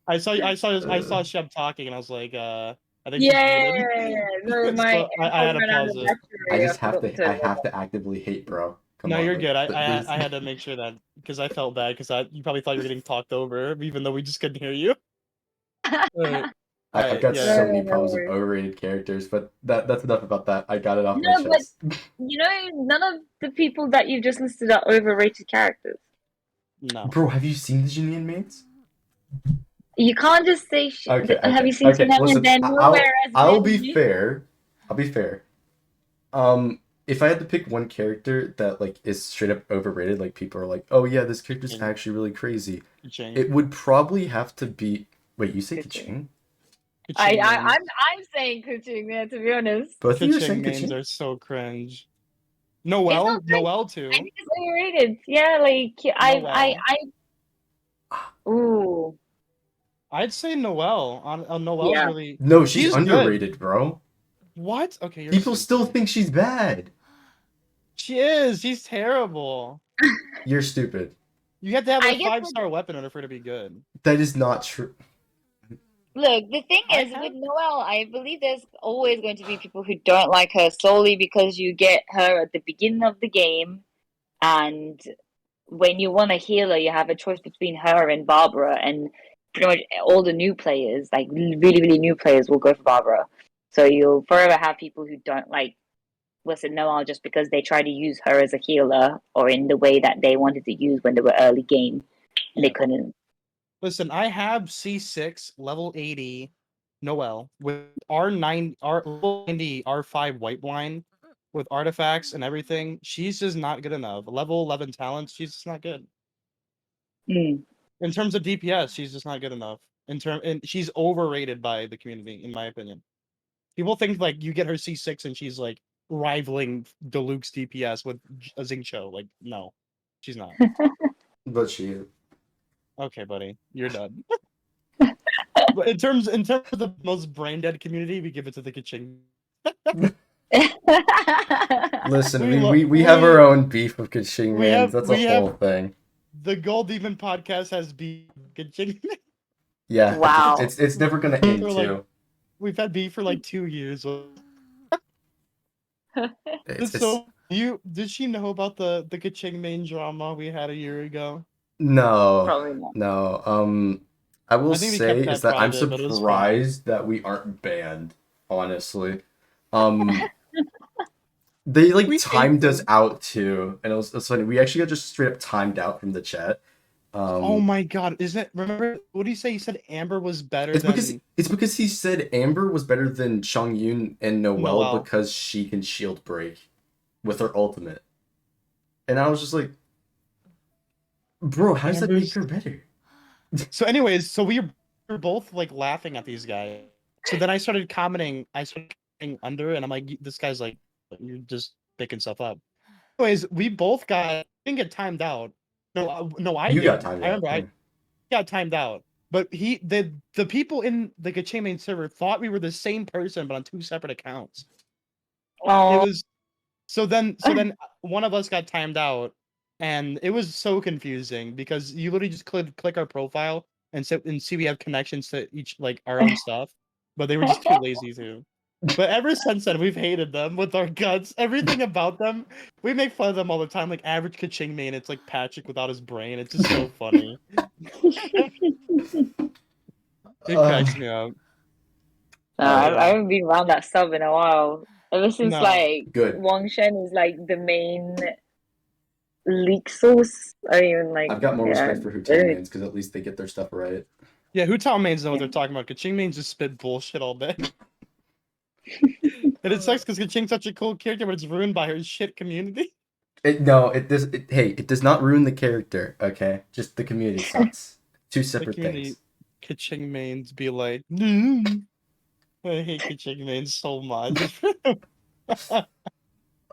I saw Sheb talking and I was like, I think she's muted. Yeah, no, my So I AirPods had to ran out of pause it. I battery. I just have forgot to to. turn I it have off. to actively hate, bro. Come No, on, you're like good. there's. I had to make sure that because I felt bad because you probably thought you were getting talked over even though we just couldn't hear you. Alright. I've Alright, got yeah. so No, many no problems with worries. overrated characters, but that's enough about that. I got it off my No, but chest. none of the people that you just listed are overrated characters. No. Bro, have you seen the Jinyan mains? You can't just say Okay, have you okay, seen okay. Shebnemique and Listen, then nowhere as I'll be many? fair. I'll be fair. If I had to pick one character that like is straight up overrated, like people are like, oh yeah, this character's King. actually really crazy. Kuching. It would probably have to be. Wait, you say Kuching. Kaching? Kuching mains. I'm saying Kuching, man, to be honest. Both of you are Kuching saying mains Kaching? are so cringe. It's Noelle? not great. Noelle I too. think it's overrated. Yeah, like Noelle. ooh. I'd say Noelle. Noelle's Yeah. really No, she's she's good. underrated, bro. What? Okay, you're People still stupid. think she's bad. She is. She's terrible. You're stupid. You have to have I a guess 5-star weapon in order for her to be good. That is not true. look, the thing I is have with Noelle, I believe there's always going to be people who don't like her solely because you get her at the beginning of the game, and when you want a healer, you have a choice between her and Barbara, and pretty much all the new players, like really, really new players, will go for Barbara. So you'll forever have people who don't like Wilson Noel just because they try to use her as a healer or in the way that they wanted to use when they were early game and they Yeah. couldn't. Listen, I have C6 level 80 Noelle with R9 R level 90 R5 white blind with artifacts and everything. She's just not good enough. Level 11 talents, she's just not good. Mm. In terms of DPS, she's just not good enough. And she's overrated by the community, in my opinion. People think like you get her C6 and she's like rivaling Deluxe DPS with a Xingqiu. Like, no, she's not. But she is. Okay, buddy, you're done. But in terms of the most brain dead community, we give it to the Kaching. Listen, We we have our own beef with Kaching Mans. That's a we whole have thing. the GoldDemon podcast has beef Kaching. Yeah, Wow. it's never gonna end For, like, too. We've had beef for like 2 years. It's So did she know about the Kaching main drama we had a year ago? no, Probably not. no. I will I think we kept say that is that I'm private, but it was funny. surprised that we aren't banned. Honestly, they like We hate timed us them. out too, and it was funny. We actually got just straight up timed out from the chat. Oh my god, remember what did he say? He said Amber was better It's than because he said Amber was better than Chongyun and Noelle Noelle. because she can shield break with her ultimate. And I was just like, bro, how does that make her better? So anyways, so we were both like laughing at these guys. So then I started commenting under and I'm like, this guy's like, you're just picking stuff up. Anyways, we both didn't get timed out. No, I You did. got timed I remember out. I got timed out. But the people in the Gacha main server thought we were the same person, but on 2 separate accounts. Oh. It was so then one of us got timed out, and it was so confusing because you literally just click our profile and see we have connections to each like our own stuff, but they were just too lazy to. But ever since then, we've hated them with our guts. Everything about them, we make fun of them all the time. Like average Kaching main, it's like Patrick without his brain. It's just so funny. It cracks me up. I haven't been around that sub in a while. Ever since No. like Good. Wang Shen is like the main leak source. I don't even like. I've got more respect for Hutang mains because at least they get their stuff right. Yeah, Hutao mains know what they're talking about. Kaching mains just spit bullshit all day. And it sucks because Kaching's such a cool character, but it's ruined by her shit community. It does not ruin the character, okay? Just the community sucks. Two separate things. Kaching mains be like, I hate Kaching mains so much.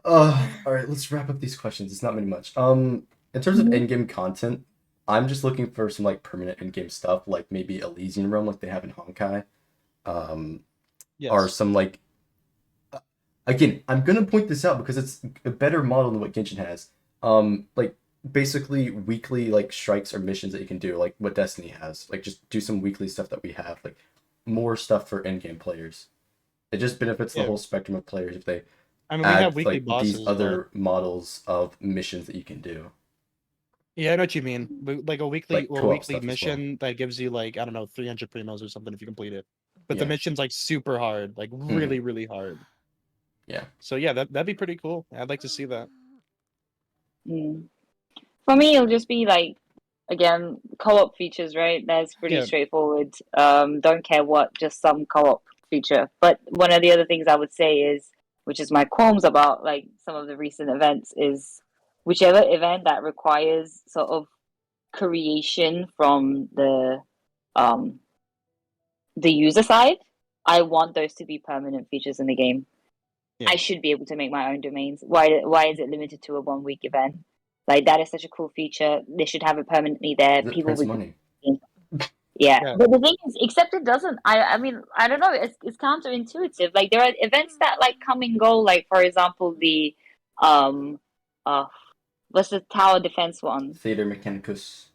All right, let's wrap up these questions. It's not many much. In terms of Mhm. in-game content, I'm just looking for some like permanent in-game stuff, like maybe Elysian Realm, like they have in Honkai. Um, or Yes. some like again, I'm gonna point this out because it's a better model than what Genshin has. Like basically weekly like strikes or missions that you can do, like what Destiny has. Like just do some weekly stuff that we have, like more stuff for in-game players. It just benefits the Yeah. whole spectrum of players if they I mean, we have add weekly like these bosses, but other models of missions that you can do, yeah, I know what you mean. Like like a co-op weekly stuff as well. mission that gives you like, I don't know, 300 primos or something if you complete it. But the Yeah. mission's like super hard, like Hmm. really, really hard. Yeah. So yeah, that'd be pretty cool. I'd like to see that. Mm. For me, it'll just be like again co-op features, right? That's pretty Yeah. straightforward. Don't care what, just some co-op feature. But one of the other things I would say is, which is my qualms about like some of the recent events, is whichever event that requires sort of creation from um the user side, I want those to be permanent features in the game. Yeah. I should be able to make my own domains. Why is it limited to a 1 week event? Like that is such a cool feature. They should have it permanently there. It People prints would, money. yeah. Yeah. But the thing is, except it doesn't. I mean, I don't know. It's counterintuitive. Like there are events that like come and go. Like for example, the um, uh, what's the tower defense one? Theater Mechanicus.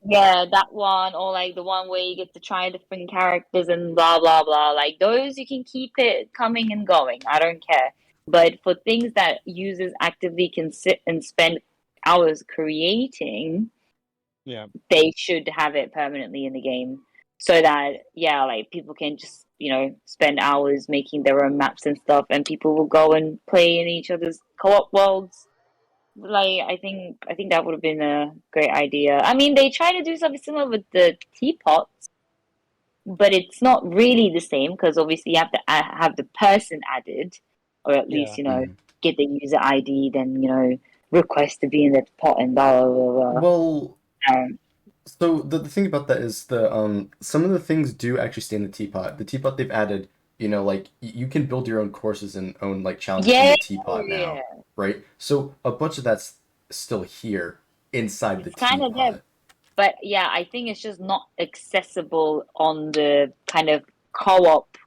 Yeah, that one, or like the one where you get to try different characters and blah blah blah. Like those, you can keep it coming and going. I don't care. But for things that users actively can sit and spend hours creating, Yeah. they should have it permanently in the game, so that yeah, like people can just spend hours making their own maps and stuff, and people will go and play in each other's co-op worlds. Like I think that would have been a great idea. I mean, they try to do something similar with the teapots, but it's not really the same because obviously you have to have the person added, or at least Yeah. Mhm. get the user ID, then request to be in the pot and blah blah blah. Well, blah. so the thing about that is the some of the things do actually stay in the teapot. The teapot they've added, like you can build your own courses and own like challenges in Yeah, the teapot now, right? So a bunch of that's still here inside the it's kind of there, teapot. but yeah, I think it's just not accessible on the kind of co-op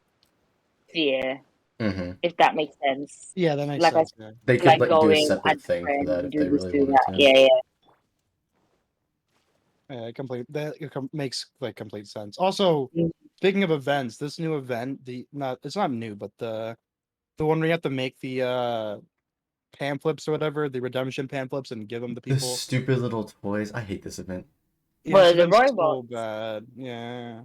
sphere, Hmm. if that makes sense. Yeah, that makes Like I sense. Yeah. They could like like do a going, add separate a thing for friend, that and if do they this, really do wanted that. to. Yeah, yeah. Yeah, makes like complete sense. Also, Mm. speaking of events, this new event, it's not new, but the one where you have to make the pamphlets or whatever, the redemption pamphlets, and give them to The people. stupid little toys. I hate this event. Yeah, this Well, the event's robots. so bad. Yeah.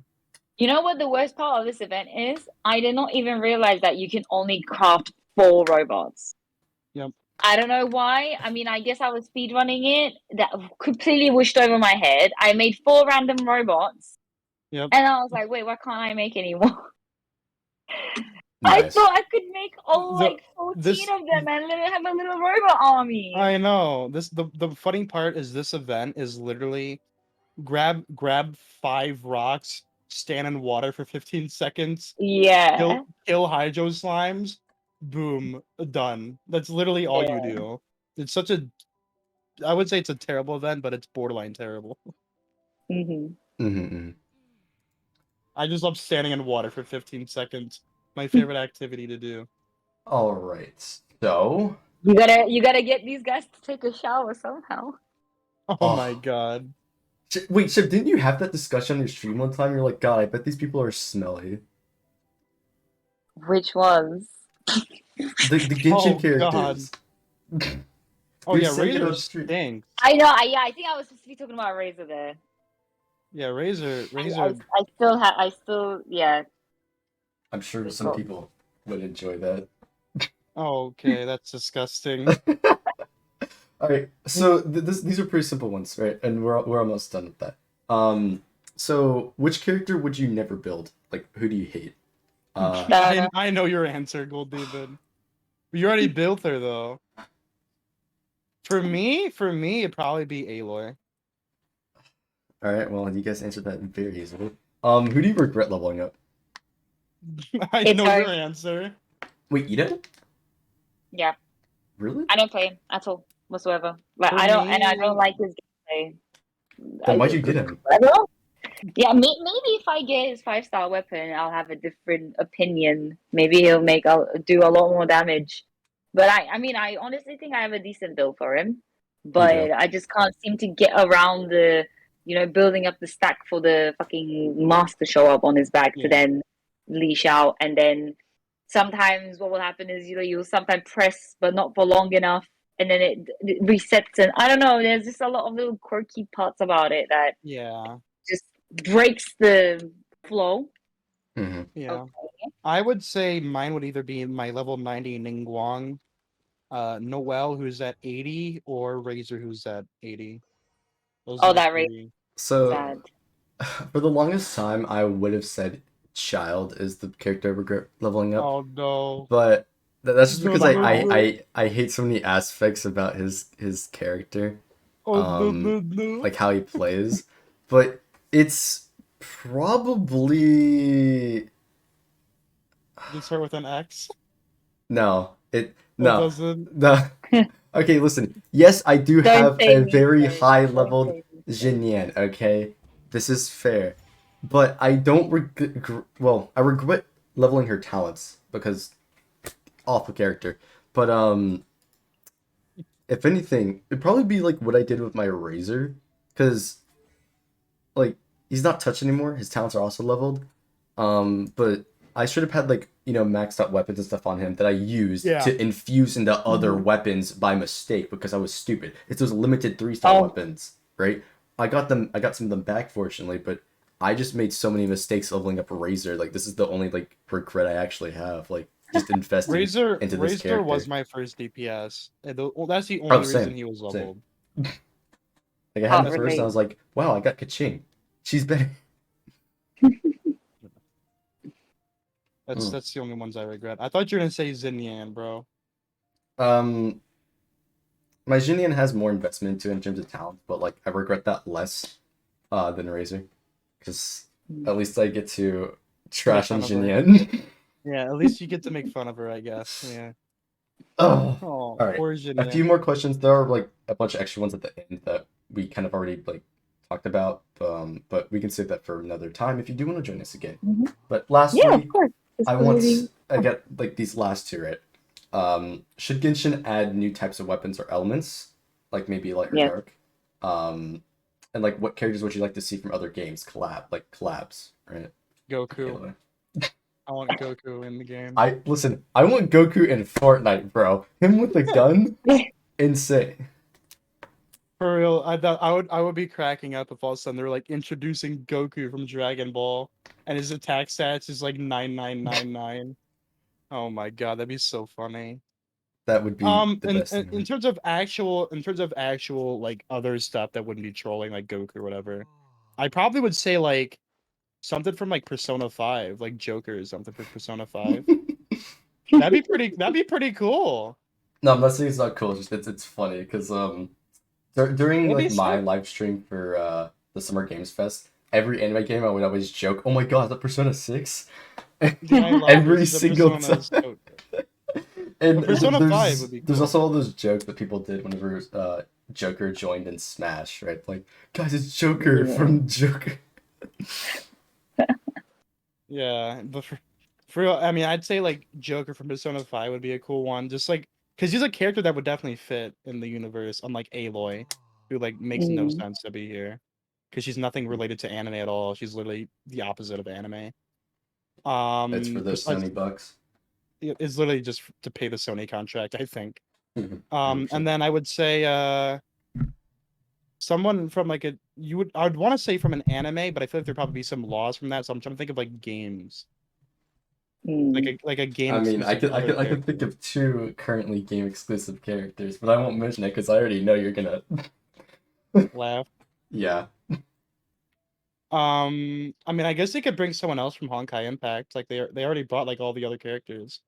You know what the worst part of this event is? I did not even realize that you can only craft 4 robots. Yep. I don't know why. I mean, I guess I was speedrunning it. That completely wished over my head. I made 4 random robots, Yep. and I was like, wait, why can't I make any more? I Nice. thought I could make all The like 14 this of them and literally have a little robot army. I know. The funny part is this event is literally grab 5 rocks, stand in water for 15 seconds, Yeah. kill hydro slimes, boom, done. That's literally all you Yeah. do. It's such a I would say it's a terrible event, but it's borderline terrible. Hmm. Hmm. I just love standing in water for 15 seconds. My favorite activity to do. All right. So, You gotta get these guys to take a shower somehow. Oh my oh, god. Wait, Sheb, didn't you have that discussion on your stream one time? You're like, God, I bet these people are smelly. Which ones? The Oh Genshin god. characters. Oh You're yeah, saying it Razor on stream. stinks. I know. Yeah, I think I was supposed to be talking about Razor there. Yeah, Razor I, I still have. I still. Yeah. I'm sure It's some cool. people would enjoy that. Oh, okay, that's disgusting. All right, so these are pretty simple ones, right? And we're almost done with that. So which character would you never build? Like, who do you hate? I don't know. I know your answer, GoldDemon. You already built her though. For me, it'd probably be Aloy. All right, well, you guys answered that very easily. Who do you regret leveling up? I It's know her. your answer. Wait, you did? Yeah. Really? I don't play him at all whatsoever. Like For I don't, and I me, don't like his gameplay. Then why'd you get him? I don't know. Yeah, maybe if I get his 5-star weapon, I'll have a different opinion. Maybe he'll do a lot more damage. But I mean, I honestly think I have a decent build for him. You do. But I just can't seem to get around the, building up the stack for the fucking mask to show up on his back to yeah. then leash out. And then sometimes what will happen is, you'll sometimes press, but not for long enough. And then it resets. And I don't know, there's just a lot of little quirky parts about it that Yeah. just breaks the flow. Hmm. Yeah. Okay. I would say mine would either be my level 90 Ningguang, Noel, who's at 80, or Razor, who's at 80. Those are Oh, the that rate three. So sad. for the longest time, I would have said Child is the character I regret leveling up, Oh no. but that's just No, because no, Why? no. I hate so many aspects about his character, Oh no, um, no, no. like how he plays. But it's probably Did it start with an X? no, It no, doesn't. no. Okay, listen. Yes, I do Don't have say a me very first. high Don't leveled say me first. Jinyan, okay? This is fair. But I don't well, I regret leveling her talents because awful character. But if anything, it'd probably be like what I did with my Razor cuz like he's not touched anymore. His talents are also leveled. But I should have had like, maxed out weapons and stuff on him that I used Yeah. to infuse into other Mhm. weapons by mistake because I was stupid. It's those limited 3-star Oh, weapons, right? I got some of them back fortunately, but I just made so many mistakes leveling up a Razor. Like this is the only like regret I actually have. Like just investing into this Razor was character. my first DPS. Well, that's the Oh, only reason same. he was Same. leveled. Like I had him can't That's first and I relate. was like, wow, I got Kaching. She's better. that's Hmm. that's the only ones I regret. I thought you were gonna say Xinyan, bro. Um My Jinian has more investment into it in terms of talent, but like I regret that less than Razor, because at least I get to Make trash on fun of her. Jinian. Yeah, at least you get to make fun of her, I guess. Yeah. Oh, Oh, all right. poor A few Xinyan. more questions. There are like a bunch of extra ones at the end that we kind of already like talked about, but we can save that for another time if you do want to join us again. Mhm. But Yeah, of lastly, course. This I was want really I get like these last two right. Should Genshin add new types of weapons or elements, like maybe light or yes. dark? Um, and like what characters would you like to see from other games collabs, right? Goku. Anyway. I want Goku in the game. I want Goku in Fortnite, bro. Him with a gun, insane. For real, I would be cracking up if all of a sudden they're like introducing Goku from Dragon Ball, and his attack stats is like 9999. Oh my god, that'd be so funny. That would be the In, best in thing in ever. terms of actual like other stuff that wouldn't be trolling like Goku or whatever, I probably would say like something from like Persona 5, like Joker or something for Persona 5. That'd be pretty cool. No, I'm not saying it's not cool. It's just it's funny because during It'd be like my sick. live stream for the Summer Games Fest, every anime game I would always joke, "Oh my god, is that Persona 6?" Dude, I love Every the single Persona. time. So, And but Persona 5 would be there's cool. also all those jokes that people did whenever Joker joined in Smash, right? Like, guys, it's Joker Yeah. from Joker. Yeah, but for real, I mean, I'd say like Joker from Persona 5 would be a cool one. Just like because he's a character that would definitely fit in the universe, unlike Aloy, who like makes no Mhm. sense to be here. Because she's nothing related to anime at all. She's literally the opposite of anime. It's for those Besides, Sony bucks. it's literally just to pay the Sony contract, I think. And 100%. then I would say someone from like I would want to say from an anime, but I feel like there'd probably be some laws from that. So I'm trying to think of like games, Mm. like a game I mean, exclusive other I could think character. of two currently game exclusive characters, but I won't mention it because I already know you're gonna. Laugh. Yeah. I mean, I guess they could bring someone else from Honkai Impact. Like they already brought like all the other characters.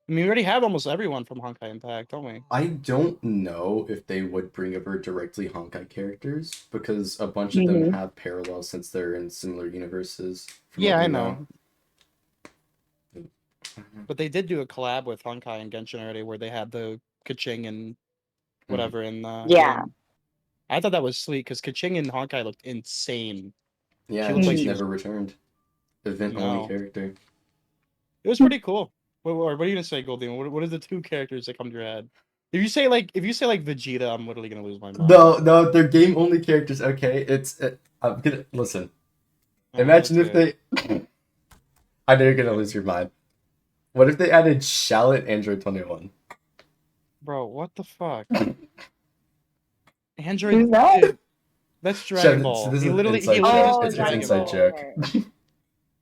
I mean, we already have almost everyone from Honkai Impact, don't we? I don't know if they would bring over directly Honkai characters because a bunch of them Mhm. have parallels since they're in similar universes from what Yeah, we I know. know. But they did do a collab with Honkai and Genshin already, where they had the Kaching and whatever in the Yeah. game. I thought that was sweet because Kaching and Honkai looked insane. Yeah, She and looked like she's she was never returned. Event only no. character. It was pretty cool. What are you gonna say, GoldDemon? What are the two characters that come to your head? If you say like Vegeta, I'm literally gonna lose my mind. No, they're game only characters. Okay, I'm gonna listen. Imagine if they. I know you're gonna lose your mind. What if they added Shallot Android 21? Bro, what the fuck? Who's Android, that? dude, that's Dragon Sheb, Ball. this is He an literally inside just joke. did It's Dragon inside Ball. joke. Okay.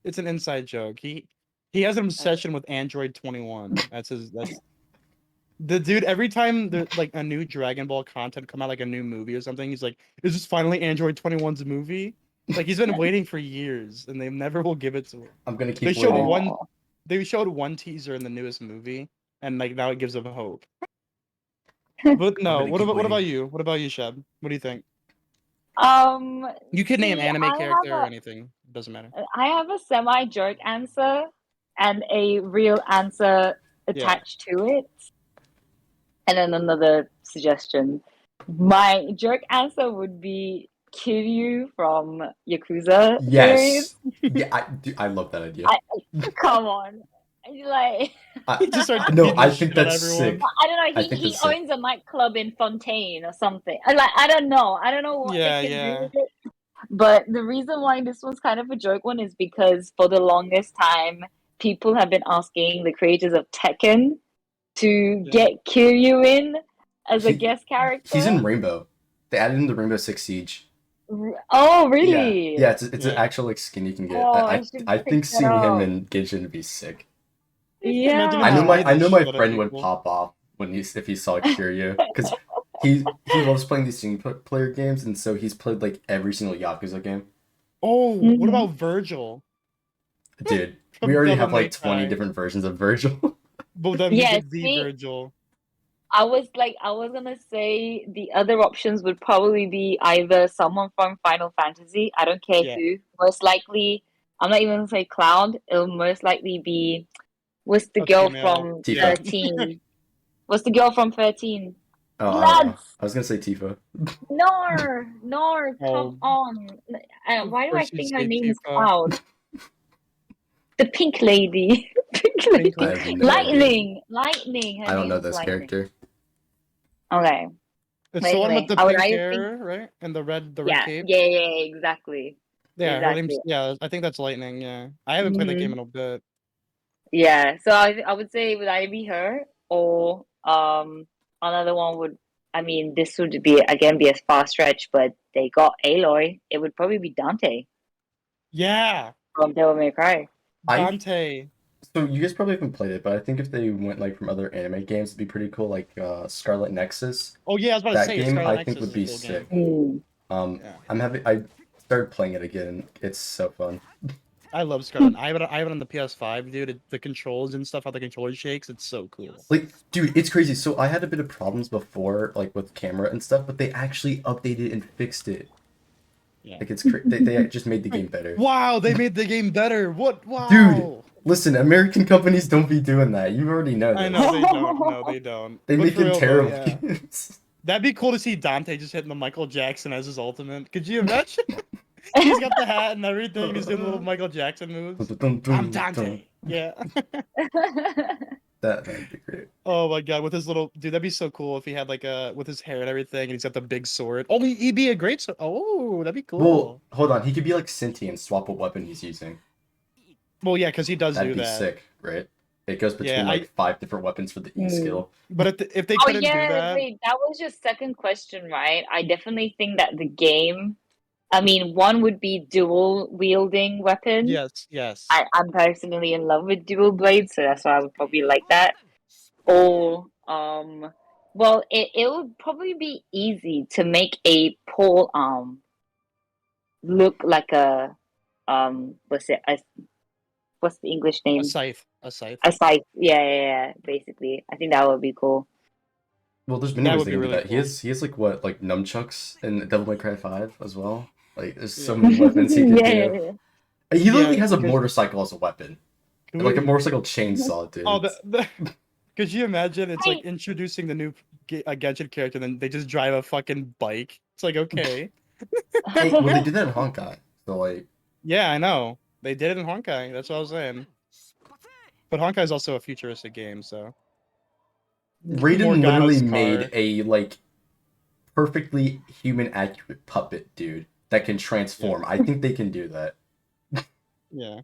It's an inside joke. He has an obsession with Android 21. That's the dude. Every time there's like a new Dragon Ball content come out, like a new movie or something, he's like, "Is this finally Android 21's movie?" Like he's been waiting for years, and they never will give it to him. I'm gonna keep They showed waiting. one. They showed one teaser in the newest movie, and like now it gives them hope. But no, gonna what keep about waiting. you? What about you, Sheb? What do you think? You could name See, anime I character or have anything. It doesn't matter. I have a semi-joke answer and a real answer Yeah. attached to it, and then another suggestion. My joke answer would be Kiryu from Yakuza series. Yes. Yeah, I love that idea. Come on, like He just starts No, beating I the think shit out of that's everyone. sick. I don't know. I think He that's sick. owns a nightclub in Fontaine or something. I don't know. I don't know what Yeah, they can yeah. do with it. But the reason why this one's kind of a joke one is because for the longest time, people have been asking the creators of Tekken to Yeah. get Kiryu in as a He- guest character. He's in Rainbow. They added him to Rainbow Six Siege. Oh, really? Yeah, it's an Yeah. actual like skin you can get. Oh, I should I pick think that seeing him up. in Genshin would be sick. Imagine him I know just my beating the shit out of friend would people. pop off when if he saw Kiryu because he loves playing these single player games, and so he's played like every single Yakuza game. Oh, Mhm. what about Virgil? Dude, From we already Devil have May like 20 Cry. different versions of Virgil. But then Yeah, you get the see? Virgil. I was gonna say the other options would probably be either someone from Final Fantasy. I don't care Yeah. who. Most likely, I'm not even gonna say Cloud. It'll most likely be what's the A girl female. from Tifa. 13? What's the girl from 13? Oh, I don't know. Lads, I was gonna say Tifa. no, come Oh, on. Why do I first you think her say name is Tifa. Cloud? The pink lady. Pink lady. Pink I have no idea. Lightning. Her I don't name know is this Lightning. character. Okay. It's But the one anyway, with the I would pink either hair, think right? And the red yeah, cape. yeah, exactly. Yeah, her name's Exactly. I think that's Lightning. Yeah, I haven't played that game Mhm. in a bit. Yeah, so I would say it would either be her or another one would. I mean, this would be again be a far stretch, but they got Aloy. It would probably be Dante Yeah, from Devil May Cry. Dante. So you guys probably haven't played it, but I think if they went like from other anime games, it'd be pretty cool. Like Scarlet Nexus. Oh yeah, I was about to That say game Scarlet I Nexus think would is be a cool sick. game. Yeah. I started playing it again. It's so fun. I love Scarlet. I have it on the PS5, dude. The controls and stuff, how the controller shakes, it's so cool. Like, dude, it's crazy. So I had a bit of problems before, like with camera and stuff, but they actually updated and fixed it. Yeah. Like it's they just made the game better. Wow, they made the game better. What? Wow. Dude, listen, American companies don't be doing that. You already know this. I know they don't. No, they don't. They But make for real, though, terrible yeah. games. That'd be cool to see Dante just hitting the Michael Jackson as his ultimate. Could you imagine? He's got the hat and everything. He's doing little Michael Jackson moves. I'm Dante. Yeah. That'd be great. Oh my god, with his little dude, that'd be so cool if he had like with his hair and everything, and he's got the big sword. Oh, he'd be a great sword. Oh, that'd be cool. Well, hold on. He could be like sentient, swap what weapon he's using. Well, yeah, because he does That'd do be that. sick, right? It goes between Yeah, like 5 different weapons for the E skill. But if they Oh couldn't do yeah, that, wait, that was your second question, right? I definitely think that the game, I mean, one would be dual wielding weapon. yes. I'm personally in love with dual blades, so that's why I would probably like that. Or well, it would probably be easy to make a pole arm look like a what's the English name? A scythe. A scythe. A scythe. Yeah. Basically, I think that would be cool. Well, there's many That ways would they be can do really that. cool. He has like what, like nunchucks in Devil May Cry 5 as well. Like there's so many weapons he can do. He literally has a there's- motorcycle as a weapon. Like a motorcycle chainsaw, dude. Oh, Could you imagine? It's like Right. introducing the new Genshin character, then they just drive a fucking bike. It's like, okay, Hey, well, they did that in Honkai, so like, yeah, I know they did it in Honkai. That's what I was saying. But Honkai is also a futuristic game, so Raiden literally Morgana's made car. a like perfectly human accurate puppet, dude, that can transform. I think they can do that. Yeah.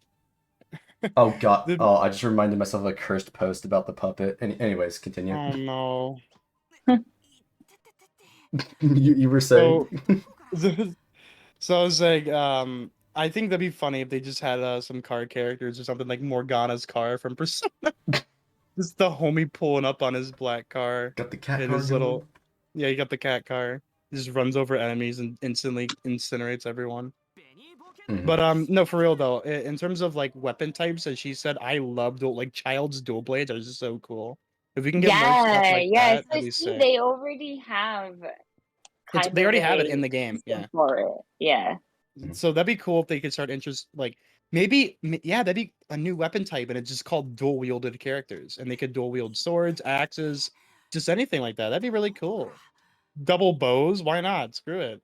Oh god. The- Oh, I just reminded myself of a cursed post about the puppet. Anyways, continue. oh no. You were saying. So, so I was like, I think that'd be funny if they just had some car characters or something like Morgana's car from Persona. Just the homie pulling up on his black car Got the cat in car his going. little, yeah, he got the cat car. He just runs over enemies and instantly incinerates everyone. Mhm. But no, for real though, in terms of like weapon types, as she said, I love like Child's dual blades are just so cool. If we can get more stuff Yeah, like yeah. that, So that'd be see, sick. they already have kind They of already have it a in the game, system yeah. for it. Yeah. So that'd be cool if they could start interest like maybe yeah, that'd be a new weapon type, and it's just called dual wielded characters, and they could dual wield swords, axes, just anything like that. That'd be really cool. Double bows, why not? Screw it.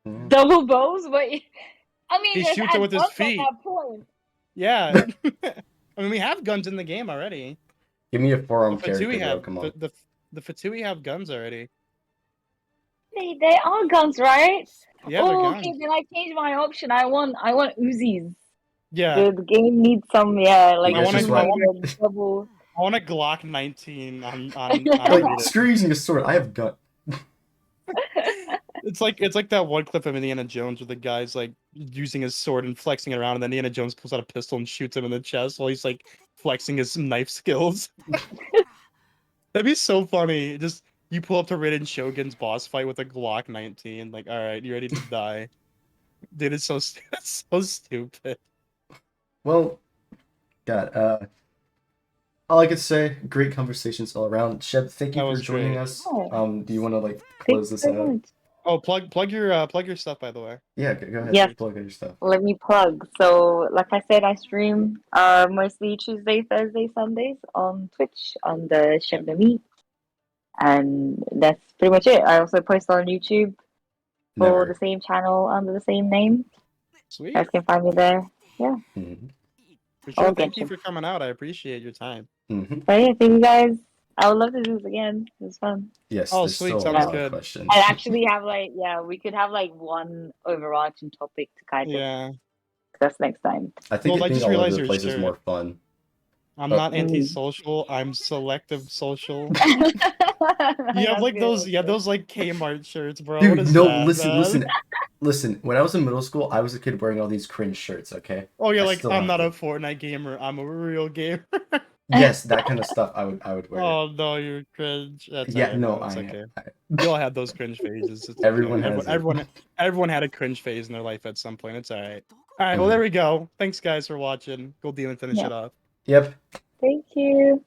Mhm. Double bows? Wait. I mean, He just shoots it add with his guns at feet. that point. Yeah. I mean, we have guns in the game already. Give me a The forearm Fatui character, bro. have Come on. the Fatui have guns already. They are guns, right? Yeah, they're Oh, okay. guns. Then I changed my option. I want Uzis. Yeah, The game needs some, yeah, like You guys just want. two-handed double. I want a Glock 19 on Like, Raiden. screw using a sword. I have gun. It's like that one clip of Indiana Jones where the guy's like using his sword and flexing it around, and then Indiana Jones pulls out a pistol and shoots him in the chest while he's like flexing his knife skills. That'd be so funny. Just you pull up to Raiden Shogun's boss fight with a Glock 19. Like, all right, you ready to die? Dude, it's so it's so stupid. Well, God. All I could say, great conversations all around. Sheb, thank That you for was joining great. us. Oh, Do you want to like thanks close this so out? much. Oh, plug your stuff by the way. Yeah, go ahead. Yes. Plug in your stuff. Let me plug. So, like I said, I stream mostly Tuesday, Thursday, Sundays on Twitch on the Shebnemique, and that's pretty much it. I also post on YouTube for the Never. same channel under the same name. Sweet. You guys can find me there. Yeah. Mm-hmm. For sure. All Thank you Genshin. for coming out. I appreciate your time. Mm-hmm. So yeah, thank you guys. I would love to do this again. It was fun. Yes, Oh, there's sweet. still a Sounds lot of good. questions. I actually have we could have one overarching topic to kind of Yeah. discuss next time. I think Well, it I being just all over realized the your place is shirt. more fun. I'm Oh. not antisocial. I'm selective social. You have That's like good, those, that's yeah, good. those like Kmart shirts, bro. Dude, What is no, that, listen. man? Listen. When I was in middle school, I was a kid wearing all these cringe shirts, okay? Oh, yeah, I like still I'm have not a them. Fortnite gamer. I'm a real gamer. Yes, that kind of stuff I would wear. Oh no, you're cringe. That's Yeah, alright, no, bro. It's okay. I We all had those cringe phases. It's everyone okay. has it. Everyone had a cringe phase in their life at some point. It's alright. Alright, well Mhm. there we go. Thanks guys for watching. GoldDemon finish Yeah. it off. Yep. Thank you.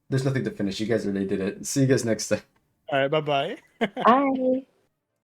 There's nothing to finish. You guys already did it. See you guys next time. Alright, bye-bye. Bye.